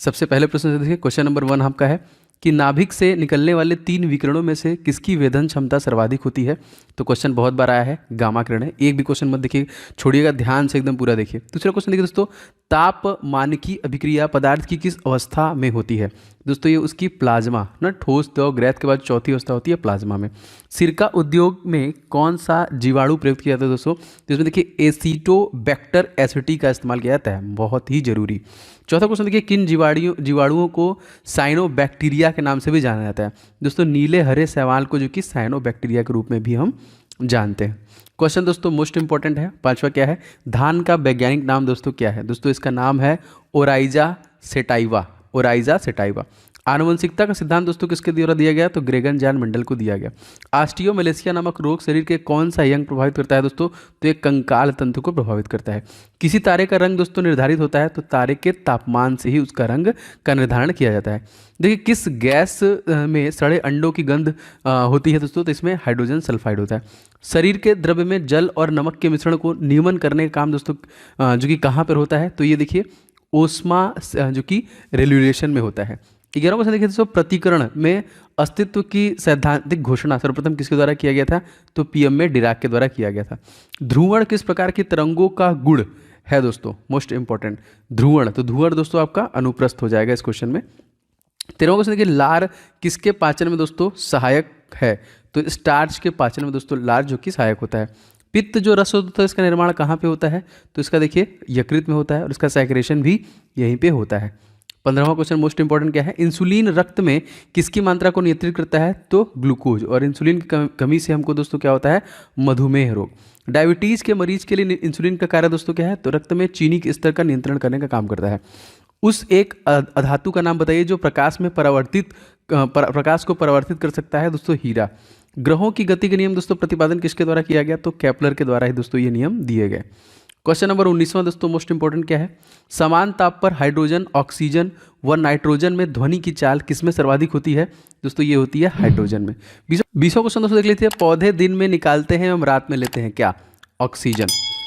सबसे पहले प्रश्न से देखिए, क्वेश्चन नंबर 1 आपका है कि नाभिक से निकलने वाले 3 विकिरणों में से किसकी वेधन क्षमता सर्वाधिक होती है। तो क्वेश्चन बहुत बार आया है, गामा किरण है। एक भी क्वेश्चन मत देखिए, छोड़िएगा, ध्यान से एकदम पूरा देखिए। दूसरा क्वेश्चन देखिए दोस्तों, तापमानिकी अभिक्रिया पदार्थ की किस अवस्था में होती है। दोस्तों ये उसकी प्लाज्मा ना, ठोस द्रव गैस के बाद चौथी अवस्था होती है प्लाज्मा में। सिरका उद्योग में कौन सा जीवाणु प्रयुक्त किया जाता है दोस्तों। तो इसमें देखिए एसिटोबैक्टर एसिटी का इस्तेमाल किया जाता है, बहुत ही जरूरी। चौथा क्वेश्चन देखिए, किन जीवाणुओं को साइनोबैक्टीरिया के नाम से भी जाना जाता है। दोस्तों नीले हरे शैवाल को जो कि साइनोबैक्टीरिया के रूप में भी हम जानते हैं। क्वेश्चन दोस्तों मोस्ट इंपॉर्टेंट है, पांचवा क्या है, धान का वैज्ञानिक नाम दोस्तों क्या है। दोस्तों इसका नाम है ओराइजा सेटाइवा, ओराइजा सेटाइवा। आनुवंशिकता का सिद्धांत दोस्तों किसके द्वारा दिया गया, तो ग्रेगन जॉन मेंडल को दिया गया। ऑस्टियोमलेशिया नामक रोग शरीर के कौन सा अंग प्रभावित करता है दोस्तों, तो एक कंकाल तंतु को प्रभावित करता है। किसी तारे का रंग दोस्तों निर्धारित होता है, तो तारे के तापमान से ही उसका रंग का निर्धारण किया जाता है। देखिए किस गैस में सड़े अंडों की गंध होती है दोस्तों, तो इसमें हाइड्रोजन सल्फाइड होता है। शरीर के द्रव्य में जल और नमक के मिश्रण को नियमन करने का काम दोस्तों जो कि कहाँ पर होता है, तो ये देखिए ओस्मा जो कि रेगुलेशन में होता है। 11वां क्वेश्चन देखिए दोस्तों, प्रतिकरण में अस्तित्व की सैद्धांतिक घोषणा सर्वप्रथम किसके द्वारा किया गया था, तो पीएम में डिराक के द्वारा किया गया था। ध्रुवण किस प्रकार की तरंगों का गुण है दोस्तों, मोस्ट इंपॉर्टेंट ध्रुवण, तो ध्रुवण दोस्तों आपका अनुप्रस्थ हो जाएगा इस क्वेश्चन में। 13वां क्वेश्चन देखिए, लार किसके पाचन में दोस्तों सहायक है, तो स्टार्च के पाचन में दोस्तों लार जो कि सहायक होता है। पित्त जो रस होता है इसका निर्माण कहाँ पे होता है, तो इसका देखिए यकृत में होता है और इसका सैक्रेशन भी यहीं पे होता है। 15वां क्वेश्चन मोस्ट इंपॉर्टेंट क्या है, इंसुलिन रक्त में किसकी मात्रा को नियंत्रित करता है, तो ग्लूकोज, और इंसुलिन की कमी से हमको दोस्तों क्या होता है, मधुमेह रोग। डायबिटीज के मरीज के लिए इंसुलिन का कार्य दोस्तों क्या है, तो रक्त में चीनी के स्तर का नियंत्रण करने का काम करता है। उस एक अधातु का नाम बताइए जो प्रकाश में प्रकाश को परावर्तित कर सकता है, दोस्तों हीरा। ग्रहों की गति के नियम दोस्तों प्रतिपादन किसके द्वारा किया गया, तो केपलर के द्वारा ही दोस्तों ये नियम दिए गए। क्वेश्चन नंबर 19वां दोस्तों मोस्ट इंपॉर्टेंट क्या है, समान ताप पर हाइड्रोजन, ऑक्सीजन व नाइट्रोजन में ध्वनि की चाल किसमें सर्वाधिक होती है, दोस्तों ये होती है हाइड्रोजन में। 20वां क्वेश्चन दोस्तों देख लेते हैं, पौधे दिन में निकालते हैं एवं रात में लेते हैं क्या, ऑक्सीजन।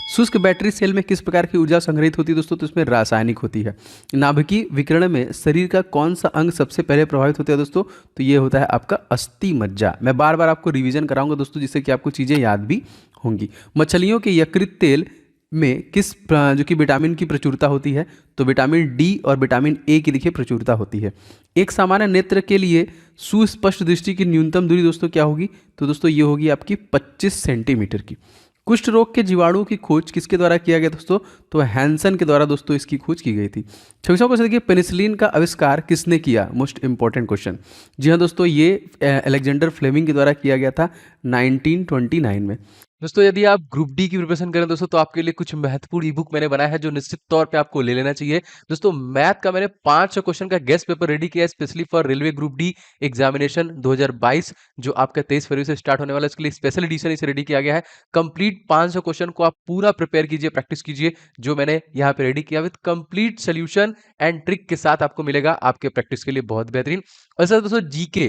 शुष्क बैटरी सेल में किस प्रकार की ऊर्जा संग्रहित होती है दोस्तों, तो इसमें रासायनिक होती है। नाभिकीय विकिरण में शरीर का कौन सा अंग सबसे पहले प्रभावित होता है दोस्तों, तो ये होता है आपका अस्थि मज्जा। मैं बार बार आपको रिवीजन कराऊंगा दोस्तों जिससे कि आपको चीज़ें याद भी होंगी। मछलियों के यकृत तेल में किस जो कि विटामिन की प्रचुरता होती है, तो विटामिन डी और विटामिन ए की देखिए प्रचुरता होती है। एक सामान्य नेत्र के लिए सुस्पष्ट दृष्टि की न्यूनतम दूरी दोस्तों क्या होगी, तो दोस्तों ये होगी आपकी 25 सेंटीमीटर की। कुष्ठ रोग के जीवाणुओं की खोज किसके द्वारा किया गया दोस्तों, तो हैंसन के द्वारा दोस्तों इसकी खोज की गई थी। 26वां क्वेश्चन देखिए, पेनिसिलिन का आविष्कार किसने किया, मोस्ट इंपॉर्टेंट क्वेश्चन। जी हाँ दोस्तों, ये अलेक्जेंडर फ्लेमिंग के द्वारा किया गया था 1929 में। दोस्तों यदि आप ग्रुप डी की प्रिपरेशन करें दोस्तों तो आपके लिए कुछ महत्वपूर्ण ई बुक मैंने बनाया है जो निश्चित तौर पे आपको ले लेना चाहिए। दोस्तों मैथ का मैंने 500 क्वेश्चन का गेस्ट पेपर रेडी किया है specially for railway group D examination 2022 जो आपका 23 फरवरी से स्टार्ट होने वाला है। इसके लिए स्पेशल एडिशन इसे रेडी किया गया है। कंप्लीट 500 क्वेश्चन को आप पूरा प्रिपेयर कीजिए, प्रैक्टिस कीजिए, जो मैंने यहाँ पे रेडी किया with complete solution and trick के साथ आपको मिलेगा आपके प्रैक्टिस के लिए बहुत बेहतरीन। और सर दोस्तों जीके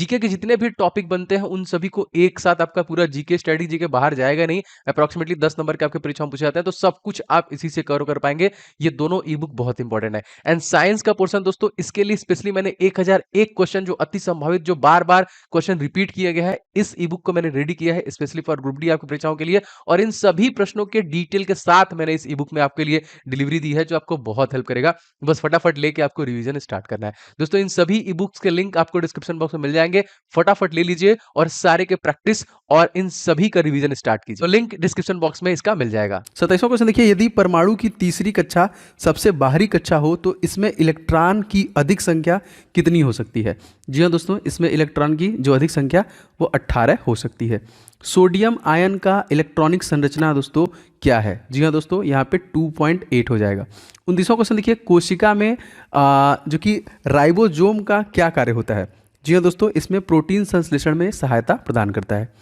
के जितने भी टॉपिक बनते हैं उन सभी को एक साथ आपका पूरा जीके स्टडी जीके बाहर जाएगा नहीं, अप्रॉक्सीमेटली 10 नंबर के आपके परीक्षा में पूछे जाते हैं, तो सब कुछ आप इसी से कवर कर पाएंगे। ये दोनों ई बुक बहुत इंपॉर्टेंट है। एंड साइंस का पोर्शन दोस्तों इसके लिए स्पेशली मैंने 1001 क्वेश्चन जो अति संभावित जो बार बार क्वेश्चन रिपीट किया गया है इस ई बुक को मैंने रेडी किया है स्पेशली फॉर ग्रुप डी आपकी परीक्षाओं के लिए। और इन सभी प्रश्नों के डिटेल के साथ मैंने इस ई बुक में आपके लिए डिलीवरी दी है जो आपको बहुत हेल्प करेगा। बस फटाफट लेके आपको रिवीजन स्टार्ट करना है। दोस्तों इन सभी ई बुक्स के लिंक आपको डिस्क्रिप्शन बॉक्स में मिल जाएंगे, फटाफट ले लीजिए और सारे के प्रैक्टिस और इन सभी का रिवीजन स्टार्ट कीजिए। तो लिंक डिस्क्रिप्शन बॉक्स में इसका मिल जाएगा। 27वां क्वेश्चन देखिए, यदि परमाणु की तीसरी कक्षा सबसे बाहरी कक्षा हो तो इसमें इलेक्ट्रॉन की अधिक संख्या कितनी हो सकती है। जी हाँ दोस्तों, इसमें इलेक्ट्रॉन की जो अधिक संख्या वो 18 हो सकती है। सोडियम आयन का इलेक्ट्रॉनिक संरचना दोस्तों क्या है। जी हाँ दोस्तों, यहाँ पे 2.8 हो जाएगा। 29वां क्वेश्चन देखिए, कोशिका में जो कि राइबोसोम का क्या कार्य होता है। जी हाँ दोस्तों, इसमें प्रोटीन संश्लेषण में सहायता प्रदान करता है।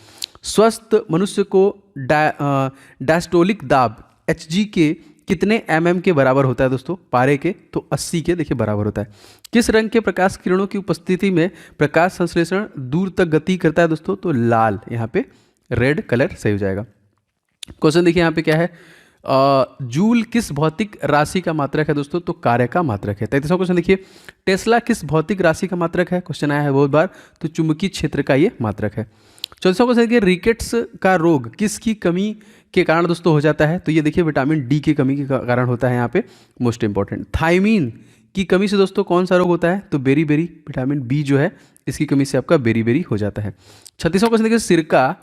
स्वस्थ मनुष्य को डायस्टोलिक दाब Hg के कितने mm के बराबर होता है दोस्तों, पारे के, तो 80 के देखिए बराबर होता है। किस रंग के प्रकाश किरणों की उपस्थिति में प्रकाश संश्लेषण दूर तक गति करता है दोस्तों, तो लाल, यहाँ पे रेड कलर सही हो जाएगा। क्वेश्चन देखिए यहाँ पे क्या है, जूल किस भौतिक राशि का मात्रक है दोस्तों? तो कार्य का मात्रक है। 33वां क्वेश्चन देखिए, टेस्ला किस भौतिक राशि का मात्रक है? क्वेश्चन आया है बहुत बार, तो चुंबकीय क्षेत्र का ये मात्रक है। 34वां क्वेश्चन देखिए, रिकेट्स का रोग किसकी कमी के कारण दोस्तों हो जाता है? तो ये देखिए विटामिन डी की कमी के कारण होता है यहाँ पे, मोस्ट इंपॉर्टेंट। थायमीन की कमी से दोस्तों कौन सा रोग होता है? तो बेरी विटामिन बी जो है इसकी कमी से आपका बेरी हो जाता है। 36वां क्वेश्चन देखिए, सिरका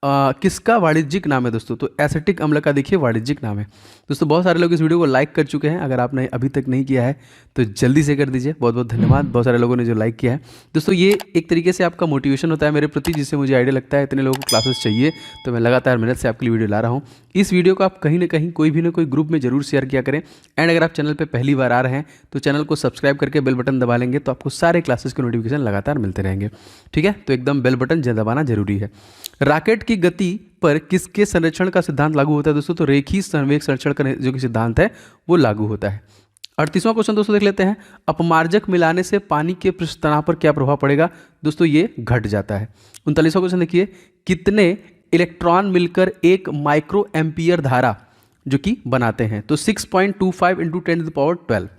किसका वाणिज्यिक नाम है दोस्तों? तो एसिटिक अम्ल का देखिए वाणिज्यिक नाम है। दोस्तों बहुत सारे लोग इस वीडियो को लाइक कर चुके हैं, अगर आपने अभी तक नहीं किया है तो जल्दी से कर दीजिए। बहुत बहुत धन्यवाद बहुत सारे लोगों ने जो लाइक किया है। दोस्तों ये एक तरीके से आपका मोटिवेशन होता है मेरे प्रति, जिससे मुझे आइडिया लगता है इतने लोगों को क्लासेस चाहिए, तो मैं लगातार मेहनत से आपके लिए वीडियो ला रहा हूँ। इस वीडियो को आप कहीं ना कहीं कोई भी ना कोई ग्रुप में जरूर शेयर किया करें। एंड अगर आप चैनल पर पहली बार आ रहे हैं तो चैनल को सब्सक्राइब करके बेल बटन दबा लेंगे तो आपको सारे क्लासेस के नोटिफिकेशन लगातार मिलते रहेंगे। ठीक है, तो एकदम बेल बटन दबाना जरूरी है। रॉकेट की गति पर किसके संरक्षण का सिद्धांत लागू होता है दोस्तों? तो रेखीय संवेग संरक्षण का जो कि सिद्धांत है वो लागू होता है। 38वां क्वेश्चन दोस्तों देख लेते हैं, अपमार्जक मिलाने से पानी के पृष्ठ तनाव पर क्या प्रभाव पड़ेगा? दोस्तों ये घट जाता है। 39वां क्वेश्चन देखिए, कितने इलेक्ट्रॉन मिलकर एक माइक्रो एम्पियर धारा जो कि बनाते हैं? तो 6.25 इंटू 10⁻12।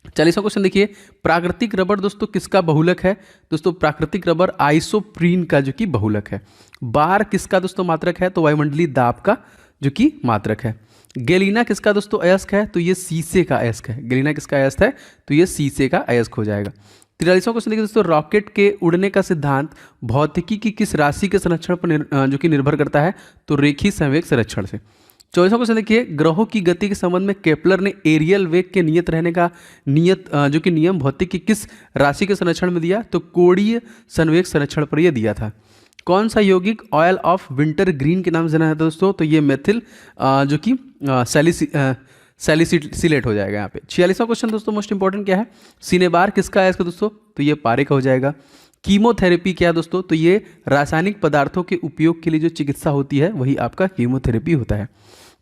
40वां क्वेश्चन देखिए, प्राकृतिक रबर दोस्तों किसका बहुलक है? दोस्तों प्राकृतिक रबर आइसोप्रीन का जो कि बहुलक है। बार किसका दोस्तों मात्रक है? तो वायुमंडलीय दाब का जो कि मात्रक है। गैलीना किसका दोस्तों अयस्क है? तो ये शीशे का अयस्क है। गैलीना किसका अयस्क है? तो ये शीशे का अयस्क हो जाएगा। 43वां क्वेश्चन देखिए दोस्तों, रॉकेट के उड़ने का सिद्धांत भौतिकी की किस राशि के संरक्षण पर जो कि निर्भर करता है? तो रेखीय संवेग संरक्षण से। 24वां क्वेश्चन देखिए, ग्रहों की गति के संबंध में केपलर ने एरियल वेग के नियत रहने का जो कि नियम भौतिक की किस राशि के संरक्षण में दिया? तो कोणीय संवेग संरक्षण पर यह दिया था। कौन सा यौगिक ऑयल ऑफ विंटर ग्रीन के नाम से जाना जाता है दोस्तों? तो ये मेथिल जो कि सैलिसिलेट हो जाएगा यहाँ पे। 46वां क्वेश्चन दोस्तों मोस्ट इंपॉर्टेंट क्या है? सिनेबार किसका है इसका दोस्तों? तो ये पारे का हो जाएगा। कीमोथेरेपी क्या है दोस्तों? तो ये रासायनिक पदार्थों के उपयोग के लिए जो चिकित्सा होती है वही आपका कीमोथेरेपी होता है।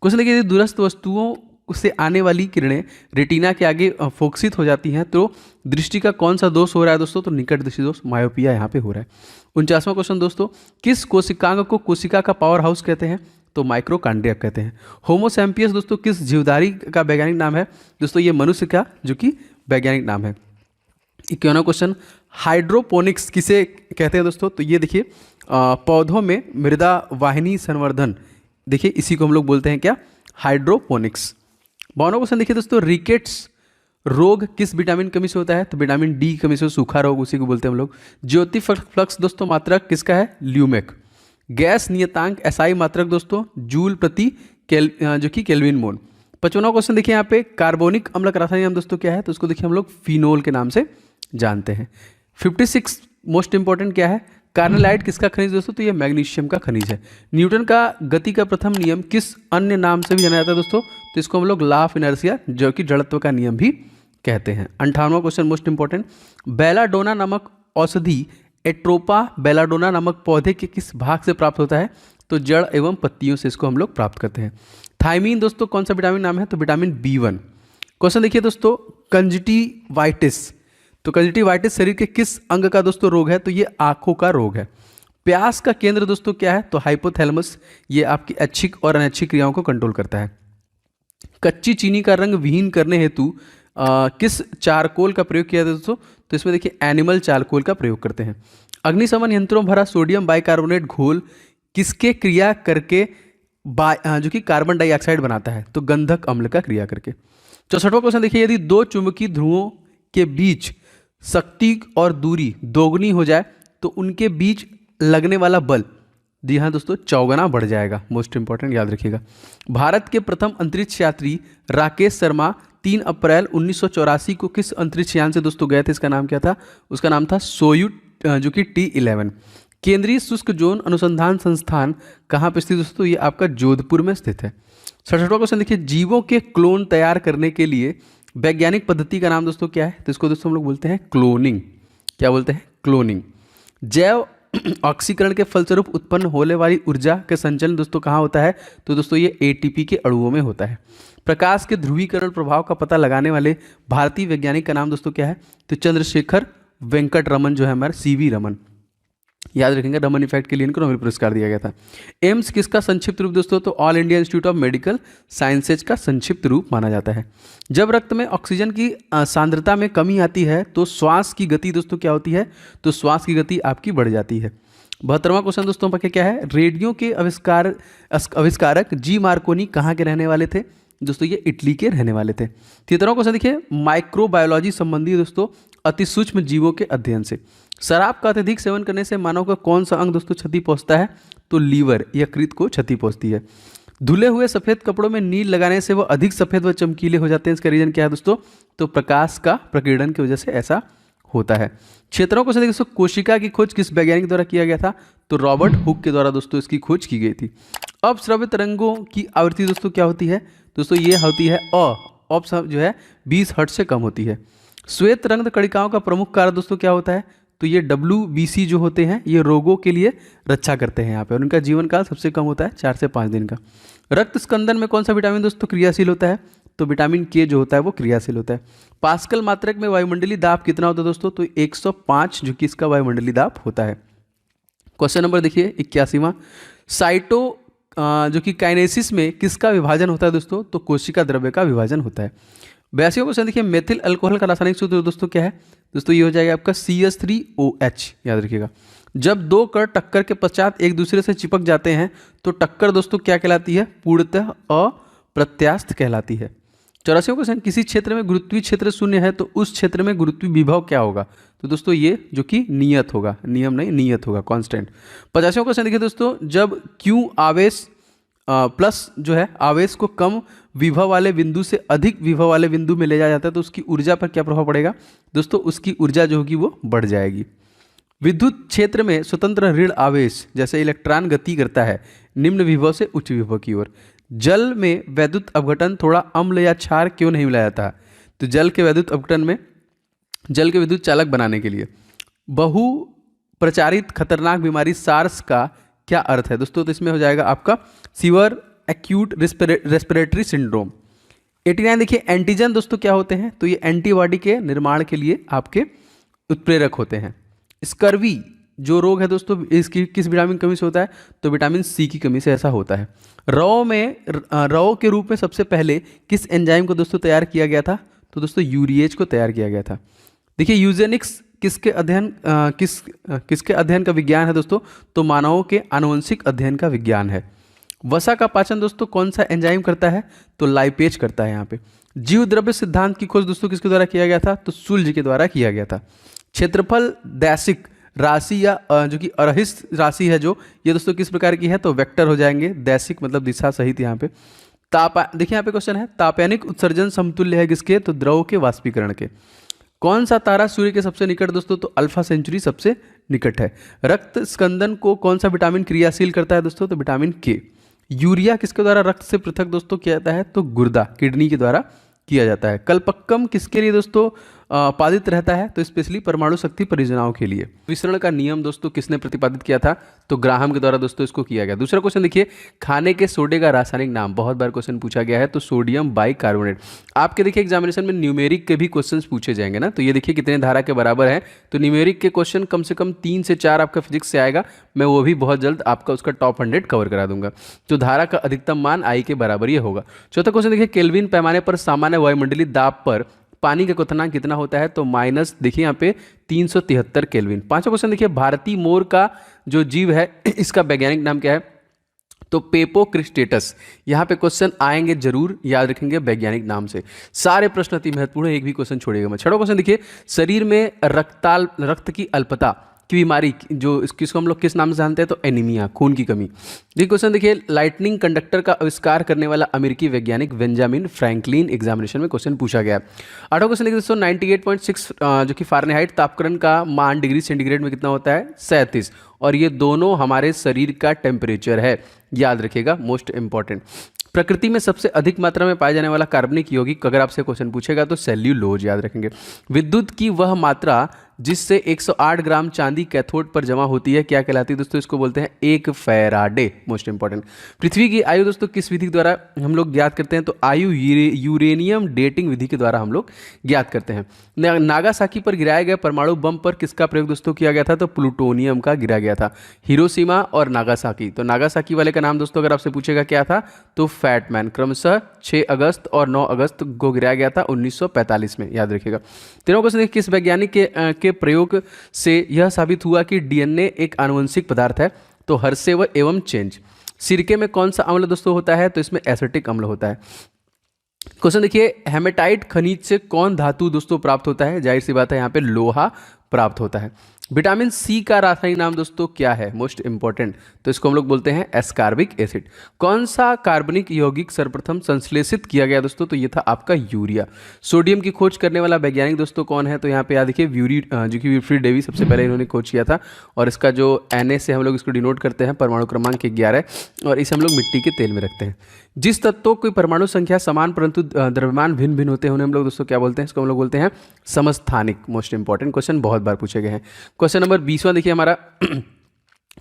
क्वेश्चन देखिए, दूरस्थ वस्तुओं से आने वाली किरणें रेटिना के आगे फोकसित हो जाती हैं तो दृष्टि का कौन सा दोष हो रहा है दोस्तों? तो निकट दृष्टि दोष मायोपिया यहाँ पे हो रहा है। 49वां क्वेश्चन दोस्तों, किस कोशिकांग को कोशिका का पावर हाउस कहते हैं? तो माइक्रोकांड्रिया कहते हैं। होमोसैम्पियस दोस्तों किस जीवधारी का वैज्ञानिक नाम है? दोस्तों ये मनुष्य का जो कि वैज्ञानिक नाम है। 51वां क्वेश्चन, हाइड्रोपोनिक्स किसे कहते हैं दोस्तों? तो ये देखिए पौधों में मृदा वाहिनी संवर्धन, देखिए इसी को हम लोग बोलते हैं क्या? हाइड्रोपोनिक्स। 52वां क्वेश्चन देखिए दोस्तों, रिकेट्स रोग किस विटामिन कमी से होता है? तो विटामिन डी कमी से, सूखा रोग उसी को बोलते हैं हम लोग। ज्योति फ्लक्स दोस्तों मात्रक किसका है? ल्यूमेक। गैस नियतांक एसआई मात्रक दोस्तों जूल प्रति जो कि केल्विन मोल। 55वां क्वेश्चन देखिए यहाँ पे, कार्बोनिक अम्ल का रासायनिक नाम दोस्तों क्या है? तो उसको देखिए हम लोग फिनोल के नाम से जानते हैं। 56 मोस्ट इंपॉर्टेंट क्या है? कार्नेलाइट किसका खनिज दोस्तों? तो ये मैग्नीशियम का खनिज है। न्यूटन का गति का प्रथम नियम किस अन्य नाम से भी जाना जाता है दोस्तों? तो इसको हम लोग लॉ ऑफ इनर्शिया जो कि जड़त्व का नियम भी कहते हैं। 58वां क्वेश्चन मोस्ट इंपॉर्टेंट, बेलाडोना नामक औषधि एट्रोपा बेलाडोना नामक पौधे के किस भाग से प्राप्त होता है? तो जड़ एवं पत्तियों से इसको हम लोग प्राप्त करते हैं। थायमीन दोस्तों कौन सा विटामिन नाम है? तो विटामिन B1। क्वेश्चन देखिए दोस्तों, कंजक्टिवाइटिस, तो कंजक्टिवाइटिस शरीर के किस अंग का दोस्तों रोग है? तो ये आंखों का रोग है। प्यास का केंद्र दोस्तों क्या है? तो हाइपोथैलेमस, ये आपकी ऐच्छिक और अनैच्छिक क्रियाओं को कंट्रोल करता है। कच्ची चीनी का रंग विहीन करने हेतु किस चारकोल का प्रयोग किया जाता है दोस्तों? तो इसमें देखिए एनिमल चारकोल का प्रयोग करते हैं। अग्निशमन यंत्रों भरा सोडियम बाइकार्बोनेट घोल किसके क्रिया करके जो कि कार्बन डाइऑक्साइड बनाता है? तो गंधक अम्ल का क्रिया करके। 64वां क्वेश्चन देखिए, यदि दो चुंबकीय ध्रुवों के बीच शक्ति और दूरी दोगुनी हो जाए तो उनके बीच लगने वाला बल, जी हाँ दोस्तों, चौगुना बढ़ जाएगा। मोस्ट इंपॉर्टेंट याद रखिएगा। भारत के प्रथम अंतरिक्ष यात्री राकेश शर्मा 3 अप्रैल 1984 को किस अंतरिक्ष यान से दोस्तों गए थे? इसका नाम क्या था? उसका नाम था सोयूज जो कि T11। केंद्रीय शुष्क जोन अनुसंधान संस्थान कहाँ पर स्थित दोस्तों? ये आपका जोधपुर में स्थित है। 67वां क्वेश्चन देखिए, जीवों के क्लोन तैयार करने के लिए वैज्ञानिक पद्धति का नाम दोस्तों क्या है? तो इसको दोस्तों हम लोग बोलते हैं क्लोनिंग। क्या बोलते हैं? क्लोनिंग। जैव ऑक्सीकरण के फलस्वरूप उत्पन्न होने वाली ऊर्जा का संचलन दोस्तों कहाँ होता है? तो दोस्तों ये ATP के अणुओं में होता है। प्रकाश के ध्रुवीकरण प्रभाव का पता लगाने वाले भारतीय वैज्ञानिक का नाम दोस्तों क्या है? तो चंद्रशेखर वेंकट रमन जो है हमारे CV रमन। याद रखेंगे, रमन इफेक्ट के लिए इनको नोबेल पुरस्कार दिया गया था। एम्स किसका संक्षिप्त रूप दोस्तों? तो all India institute of medical sciences का संक्षिप्त रूप माना जाता है। जब रक्त में ऑक्सीजन की सांद्रता में कमी आती है तो श्वास की गति दोस्तों क्या होती है? तो श्वास की गति आपकी बढ़ जाती है। 72वां क्वेश्चन दोस्तों पर क्या है? रेडियो के आविष्कारक जी मार्कोनी कहाँ के रहने वाले थे? दोस्तों ये इटली के रहने वाले थे। 73वां क्वेश्चन देखिए, माइक्रोबायोलॉजी संबंधी दोस्तों अति सूक्ष्म जीवों के अध्ययन से। शराब का अत्यधिक सेवन करने से मानव का कौन सा अंग दोस्तों क्षति पहुंचता है? तो लीवर, यकृत को क्षति पहुंचती है। धुले हुए सफेद कपड़ों में नील लगाने से वह अधिक सफेद व चमकीले हो जाते हैं, इसका रीजन क्या है दोस्तों? तो प्रकाश का प्रकीर्णन की वजह से ऐसा होता है। क्षेत्रों को देखिए दोस्तों, कोशिका की खोज किस वैज्ञानिक द्वारा किया गया था? तो रॉबर्ट हुक के द्वारा दोस्तों इसकी खोज की गई थी। अब श्रव्य तरंगों की आवृत्ति दोस्तों क्या होती है? दोस्तों ये होती है अब जो है 20 हर्ट्ज से कम होती है। श्वेत रंग कणिकाओं का प्रमुख कार्य दोस्तों क्या होता है? तो ये WBC जो होते हैं ये रोगों के लिए रक्षा करते हैं यहाँ पे, और उनका जीवन काल सबसे कम होता है 4 से 5 दिन का। रक्त स्कंदन में कौन सा विटामिन दोस्तों क्रियाशील होता है? तो विटामिन K जो होता है वो क्रियाशील होता है। पास्कल मात्रक में वायुमंडलीय दाब कितना होता है दोस्तों? तो 105 जो कि इसका वायुमंडलीय दाब होता है। क्वेश्चन नंबर देखिए 81वां, साइटो जो कि काइनेसिस में किसका विभाजन होता है दोस्तों? तो कोशिका द्रव्य का विभाजन होता है। 82वां क्वेश्चन देखिए, मेथिल अल्कोहल का रासायनिक सूत्र दोस्तों क्या है? दोस्तों ये हो जाएगा आपका CH3OH, याद रखिएगा। जब दो कण टक्कर के पश्चात एक दूसरे से चिपक जाते हैं तो टक्कर दोस्तों क्या कहलाती है? पूर्णतः अप्रत्यास्थ कहलाती है। 84वां क्वेश्चन, किसी क्षेत्र में गुरुत्वीय क्षेत्र शून्य है तो उस क्षेत्र में गुरुत्वीय विभव क्या होगा? तो दोस्तों ये जो कि नियत होगा, नियम नहीं नियत होगा, कांस्टेंट। 50वां क्वेश्चन देखिए दोस्तों, जब Q आवेश प्लस जो है आवेश को कम विभव वाले बिंदु से अधिक विभव वाले बिंदु में ले जाया जाता है तो उसकी ऊर्जा पर क्या प्रभाव पड़ेगा? दोस्तों उसकी ऊर्जा जो होगी वो बढ़ जाएगी। विद्युत क्षेत्र में स्वतंत्र ऋण आवेश जैसे इलेक्ट्रॉन गति करता है निम्न विभव से उच्च विभव की ओर। जल में वैद्युत अपघटन थोड़ा अम्ल या क्षार क्यों नहीं मिलाया जाता? तो जल के वैद्युत अपघटन में जल के विद्युत चालक बनाने के लिए। बहु प्रचारित खतरनाक बीमारी सार्स का क्या अर्थ है दोस्तों? तो इसमें हो जाएगा आपका सीवर एक्यूट रेस्पिरेटरी सिंड्रोम। 89 देखिए, एंटीजन दोस्तों क्या होते हैं? तो ये एंटीबॉडी के निर्माण के लिए आपके उत्प्रेरक होते हैं। स्कर्वी जो रोग है दोस्तों इसकी किस विटामिन की कमी से होता है? तो विटामिन C की कमी से ऐसा होता है। रव के रूप में सबसे पहले किस एंजाइम को दोस्तों तैयार किया गया था? तो दोस्तों यूरिएज को तैयार किया गया था। देखिए यूजेनिक्स किसके अध्ययन का विज्ञान है दोस्तों? तो मानवों के आनुवंशिक अध्ययन का विज्ञान है। वसा का पाचन दोस्तों कौन सा एंजाइम करता है? तो लाइपेज करता है यहाँ पे। जीव द्रव्य सिद्धांत की खोज दोस्तों किसके द्वारा किया गया था? तो शुल्ज के द्वारा किया गया था। क्षेत्रफल दैशिक राशि या जो कि अरहित राशि है जो ये दोस्तों किस प्रकार की है? तो वेक्टर हो जाएंगे। दैशिक मतलब दिशा सहित यहाँ पे। देखिए यहाँ पे क्वेश्चन है, तापयानिक उत्सर्जन समतुल्य है किसके? तो द्रव के वाष्पीकरण के। कौन सा तारा सूर्य के सबसे निकट दोस्तों? तो अल्फा सेंचुरी सबसे निकट है। रक्त स्कंदन को कौन सा विटामिन क्रियाशील करता है दोस्तों? तो विटामिन K। यूरिया किसके द्वारा रक्त से पृथक दोस्तों किया जाता है? तो गुर्दा किडनी के द्वारा किया जाता है। कल्पक्कम किसके लिए दोस्तों पादित रहता है? तो स्पेशली परमाणु शक्ति परियोजनाओं के लिए। विसरण का नियम दोस्तों किसने प्रतिपादित किया था? तो ग्राहम के द्वारा दोस्तों इसको किया गया। दूसरा क्वेश्चन देखिए, खाने के सोडे का रासायनिक नाम, बहुत बार क्वेश्चन पूछा गया है। तो सोडियम बाइकार्बोनेट। आपके देखिए एग्जामिनेशन में न्यूमेरिक के भी क्वेश्चन पूछे जाएंगे ना, तो ये देखिए कितने धारा के बराबर है। तो न्यूमेरिक के क्वेश्चन कम से कम 3 से 4 आपका फिजिक्स से आएगा। मैं वो भी बहुत जल्द आपका उसका टॉप 100 कवर करा दूंगा। तो धारा का अधिकतम मान I के बराबर ही होगा। चौथा क्वेश्चन देखिए, केल्विन पैमाने पर सामान्य वायुमंडलीय दाब पर पानी का क्वथनांक कितना होता है? तो माइनस देखिए यहाँ पे 373 केल्विन। पांचवा क्वेश्चन देखिए, भारतीय मोर का जो जीव है इसका वैज्ञानिक नाम क्या है? तो पेपोक्रिस्टेटस। यहाँ पे क्वेश्चन आएंगे जरूर, याद रखेंगे वैज्ञानिक नाम से। सारे प्रश्न अति महत्वपूर्ण है, एक भी क्वेश्चन छोड़िएगा मैं। छठवां क्वेश्चन देखिए, शरीर में रक्त की अल्पता की बीमारी जो इसको हम लोग किस नाम से जानते हैं? तो एनीमिया, खून की कमी। ये क्वेश्चन देखिए, लाइटनिंग कंडक्टर का आविष्कार करने वाला अमेरिकी वैज्ञानिक बेंजामिन फ्रैंकलिन, एग्जामिनेशन में क्वेश्चन पूछा गया। आठवां क्वेश्चन देखिए दोस्तों, 98.6 जो कि फारेनहाइट तापक्रम का मान डिग्री सेंटीग्रेड में कितना होता है? 37। और ये दोनों हमारे शरीर का टेम्परेचर है, याद रखिएगा, मोस्ट इंपॉर्टेंट। प्रकृति में सबसे अधिक मात्रा में पाया जाने वाला कार्बनिक यौगिक अगर आपसे क्वेश्चन पूछेगा तो सेल्यूलोज, याद रखेंगे। विद्युत की वह मात्रा जिससे 108 ग्राम चांदी कैथोड पर जमा होती है क्या कहलाती है दोस्तों? इसको बोलते हैं एक फैराडे। Most important. पृथ्वी की आयु दोस्तों किस विधि के द्वारा हम लोग ज्ञात करते हैं? तो आयु यूरेनियम डेटिंग विधि के द्वारा हम लोग ज्ञात करते हैं। नागासाकी पर गिराए गए परमाणु बम पर किसका प्रयोग दोस्तों किया गया था? तो प्लूटोनियम का गिरा गया था। हिरोशिमा और नागासाकी, तो नागासाकी वाले का नाम दोस्तों अगर आपसे पूछेगा क्या था, तो फैटमैन। क्रमशः 6 अगस्त और 9 अगस्त को गिराया गया था 1945 में, याद रखिएगा। तेरहवां क्वेश्चन देखिए, किस वैज्ञानिक के प्रयोग से यह साबित हुआ कि डीएनए एक आनुवंशिक पदार्थ है? तो हर्षेवर एवं चेंज। सिरके में कौन सा अम्ल दोस्तों होता है? तो इसमें एसिटिक अम्ल होता है। क्वेश्चन देखिए, हेमेटाइट खनिज से कौन धातु दोस्तों प्राप्त होता है? जाहिर सी बात है यहाँ पे लोहा प्राप्त होता है। विटामिन सी का रासायनिक नाम दोस्तों क्या है? मोस्ट इंपॉर्टेंट, तो इसको हम लोग बोलते हैं एस्कार्बिक एसिड। कौन सा कार्बनिक यौगिक सर्वप्रथम संश्लेषित किया गया दोस्तों? तो ये था आपका यूरिया। सोडियम की खोज करने वाला वैज्ञानिक दोस्तों कौन है? तो यहाँ पे याद देखिए जो कि विल्फ्रेड डेवी सबसे पहले इन्होंने खोज किया था, और इसका जो Na से हम लोग इसको डिनोट करते हैं परमाणु क्रमांक 11, और इसे हम लोग मिट्टी के तेल में रखते हैं। जिस तत्वों की परमाणु संख्या समान परंतु द्रव्यमान भिन्न भिन्न होते हैं उन्हें हम लोग दोस्तों क्या बोलते हैं? इसको हम लोग बोलते हैं समस्थानिक। मोस्ट इंपॉर्टेंट क्वेश्चन, बहुत बार पूछे गए हैं। क्वेश्चन नंबर 20वां देखिए हमारा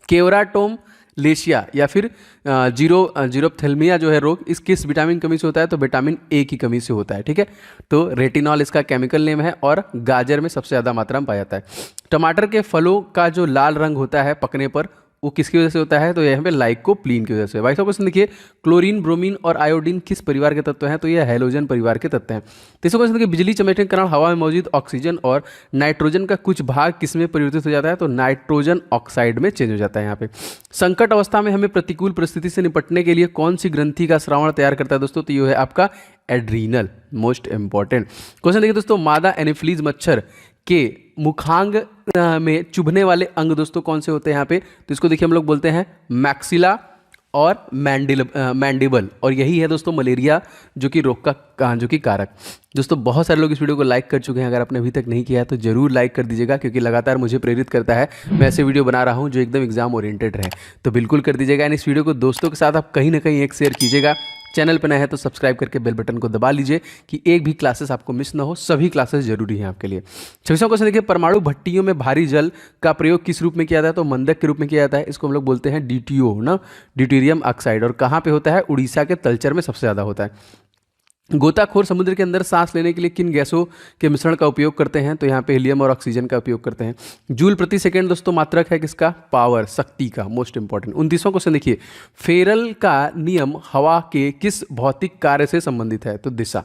केवराटोम लेशिया या फिर जीरोप्थेल्मिया जो है रोग, इस किस विटामिन कमी से होता है? तो विटामिन ए की कमी से होता है। ठीक है, तो रेटिनॉल इसका केमिकल नेम है, और गाजर में सबसे ज़्यादा मात्रा में पाया जाता है। टमाटर के फलों का जो लाल रंग होता है पकने पर, वो किसकी वजह से होता है? तो यहाँ पे लाइकोप्लीन की वजह से। 22वां क्वेश्चन देखिए, क्लोरीन, ब्रोमीन और आयोडीन किस परिवार के तत्व हैं? तो ये हैलोजन परिवार के तत्व हैं। 23वां क्वेश्चन देखिए, बिजली चमकने के कारण हवा में मौजूद ऑक्सीजन और नाइट्रोजन का कुछ भाग किसमें परिवर्तित हो जाता है? तो नाइट्रोजन ऑक्साइड में चेंज हो जाता है। यहाँ पे संकट अवस्था में हमें प्रतिकूल परिस्थिति से निपटने के लिए कौन सी ग्रंथि का श्रावण तैयार करता है दोस्तों? तो ये है आपका एड्रीनल। मोस्ट इंपॉर्टेंट क्वेश्चन देखिए दोस्तों, मादा एनोफिलीज मच्छर के मुखांग में चुभने वाले अंग दोस्तों कौन से होते हैं यहाँ पे? तो इसको देखिए हम लोग बोलते हैं मैक्सिला और मैंडिबल, और यही है दोस्तों मलेरिया जो कि रोग का जो कि कारक। दोस्तों बहुत सारे लोग इस वीडियो को लाइक कर चुके हैं, अगर आपने अभी तक नहीं किया है तो जरूर लाइक कर दीजिएगा, क्योंकि लगातार मुझे प्रेरित करता है, मैं ऐसे वीडियो बना रहा हूँ जो एकदम एग्जाम ओरिएंटेड रहे। तो बिल्कुल कर दीजिएगा, एंड इस वीडियो को दोस्तों के साथ आप कहीं ना कहीं एक शेयर कीजिएगा। चैनल पर नए हैं तो सब्सक्राइब करके बेल बटन को दबा लीजिए कि एक भी क्लासेस आपको मिस ना हो। सभी क्लासेस जरूरी हैं आपके लिए। 26वां क्वेश्चन देखिए, परमाणु भट्टियों में भारी जल का प्रयोग किस रूप में किया जाता है? तो मंदक के रूप में किया जाता है। इसको हम लोग बोलते हैं DTO ना, ड्यूटेरियम ऑक्साइड। और कहाँ पे होता है? उड़ीसा के तलचर में सबसे ज़्यादा होता है। गोताखोर समुद्र के अंदर सांस लेने के लिए किन गैसों के मिश्रण का उपयोग करते हैं? तो यहाँ पे हीलियम और ऑक्सीजन का उपयोग करते हैं। जूल प्रति सेकंड दोस्तों मात्रक है किसका? पावर, शक्ति का। Most important. 29वां क्वेश्चन देखिए, फेरल का नियम हवा के किस भौतिक कार्य से संबंधित है? तो दिशा।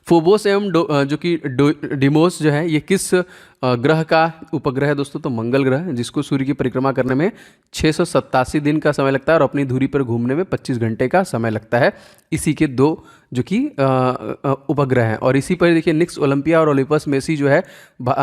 फोबोस एवं जो कि डिमोस जो है, ये किस ग्रह का उपग्रह है दोस्तों? तो मंगल ग्रह, जिसको सूर्य की परिक्रमा करने में 687 दिन का समय लगता है और अपनी धुरी पर घूमने में 25 घंटे का समय लगता है। इसी के 2 जो कि उपग्रह हैं, और इसी पर देखिए निक्स, ओलंपिया और ओलिपस में से जो है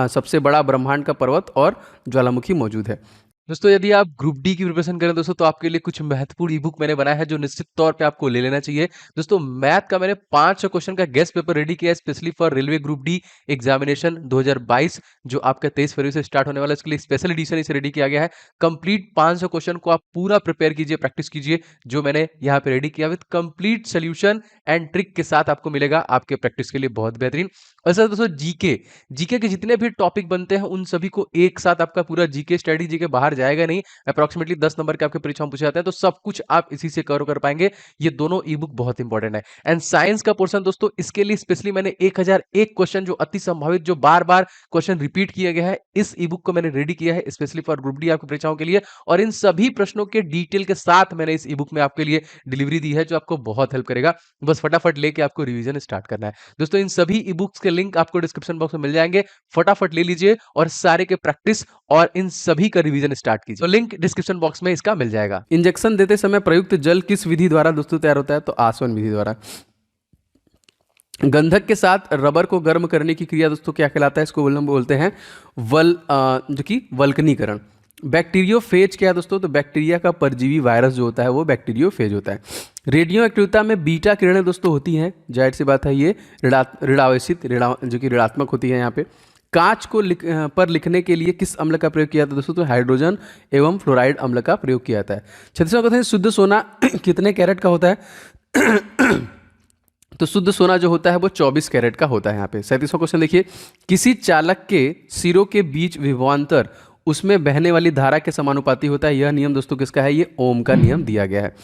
सबसे बड़ा ब्रह्मांड का पर्वत और ज्वालामुखी मौजूद है। दोस्तों यदि आप ग्रुप डी की प्रिपरेशन करें दोस्तों, तो आपके लिए कुछ महत्वपूर्ण ई बुक मैंने बनाया है जो निश्चित तौर पे आपको ले लेना चाहिए। दोस्तों मैथ का मैंने 500 क्वेश्चन का गेस्ट पेपर रेडी किया है specially for railway group D examination 2022 जो आपका 23 फरवरी से स्टार्ट होने वाला है। इसके लिए स्पेशल एडिशन इसे रेडी किया गया है। कंप्लीट 500 क्वेश्चन को आप पूरा प्रिपेयर कीजिए, प्रैक्टिस कीजिए, जो मैंने यहाँ पे रेडी किया with complete solution and trick के साथ आपको मिलेगा आपके प्रैक्टिस के लिए बहुत बेहतरीन। और सर दोस्तों जीके के जितने भी टॉपिक बनते हैं उन सभी को एक साथ आपका पूरा जीके स्टडी जीके बाहर जाएगा नहीं, अप्रॉक्सीमेटली 10 नंबर के आपके परीक्षा में पूछे जाते हैं, तो सब कुछ आप इसी से कवर कर पाएंगे। ये दोनों ई बुक बहुत इंपॉर्टेंट है। एंड साइंस का पोर्शन दोस्तों, इसके लिए स्पेशली मैंने 1001 क्वेश्चन जो अति संभावित, जो बार बार क्वेश्चन रिपीट किया गया है, इस ई बुक को मैंने रेडी किया है स्पेशली फॉर ग्रुप डी आपकी परीक्षाओं के लिए। और इन सभी प्रश्नों के डिटेल के साथ मैंने इस ई बुक में आपके लिए डिलीवरी दी है, जो आपको बहुत हेल्प करेगा। बस फटाफट लेके आपको रिवीजन स्टार्ट करना है। दोस्तों इन सभी ई बुक्स के लिंक आपको डिस्क्रिप्शन बॉक्स में मिल जाएंगे, फटाफट ले लीजिए और सारे के प्रैक्टिस और इन सभी का रिवीजन स्टार्ट कीजिए। तो लिंक डिस्क्रिप्शन बॉक्स में इसका मिल जाएगा। इंजेक्शन देते समय प्रयुक्त जल किस विधि द्वारा दोस्तों तैयार होता है? तो आसवन विधि द्वारा। गंधक के साथ रबर को गर्म करने की क्रिया दोस्तों क्या कहलाता है? इसको बोलते हैं जो कि वल्कनीकरण। बैक्टीरियोफेज क्या है दोस्तों? तो बैक्टीरिया का परजीवी वायरस जो होता है वो बैक्टीरियोफेज होता है। रेडियो एक्टिविता में बीटा किरणें दोस्तों होती हैं, जाहिर सी बात है ये ऋणावेशित जो कि ऋणात्मक होती है। यहाँ पे कांच को पर लिखने के लिए किस अम्ल का प्रयोग किया जाता है दोस्तों? तो हाइड्रोजन एवं फ्लोराइड अम्ल का प्रयोग किया जाता है। 36वां क्वेश्चन, शुद्ध सोना कितने कैरेट का होता है? तो शुद्ध सोना जो होता है वो 24 कैरेट का होता है। यहाँ पे 37वां क्वेश्चन देखिए, किसी चालक के सिरों के बीच विभवांतर उसमें बहने वाली धारा के समानुपाती होता है। यह नियम दोस्तों किसका है? ये ओम का नियम दिया गया है।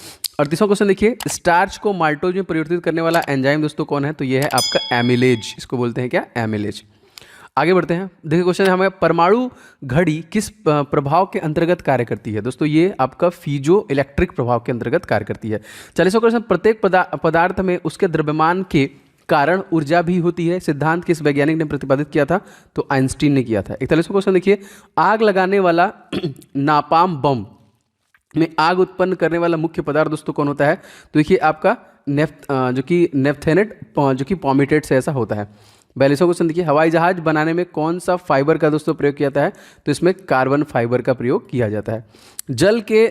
38वां क्वेश्चन देखिए, स्टार्च को माल्टोज में परिवर्तित करने वाला एंजाइम दोस्तों कौन है? तो ये है आपका एमिलेज, इसको बोलते हैं क्या? एमिलेज। आगे बढ़ते हैं, देखिए क्वेश्चन है हमें, परमाणु घड़ी किस प्रभाव के अंतर्गत कार्य करती है? दोस्तों ये आपका फीजो इलेक्ट्रिक प्रभाव के अंतर्गत कार्य करती है। 40वां क्वेश्चन, प्रत्येक पदार्थ में उसके द्रव्यमान के कारण ऊर्जा भी होती है। सिद्धांत किस वैज्ञानिक ने प्रतिपादित किया था? तो आइंस्टीन ने किया था। 41वां क्वेश्चन देखिए, आग लगाने वाला नापाम बम में आग उत्पन्न करने वाला मुख्य पदार्थ दोस्तों कौन होता है? तो देखिए आपका जो कि नेफ्थेनेट जो कि पॉमिटेट से ऐसा होता है। 42वां क्वेश्चन देखिए, हवाई जहाज बनाने में कौन सा फाइबर का दोस्तों प्रयोग किया जाता है? तो इसमें कार्बन फाइबर का प्रयोग किया जाता है। जल के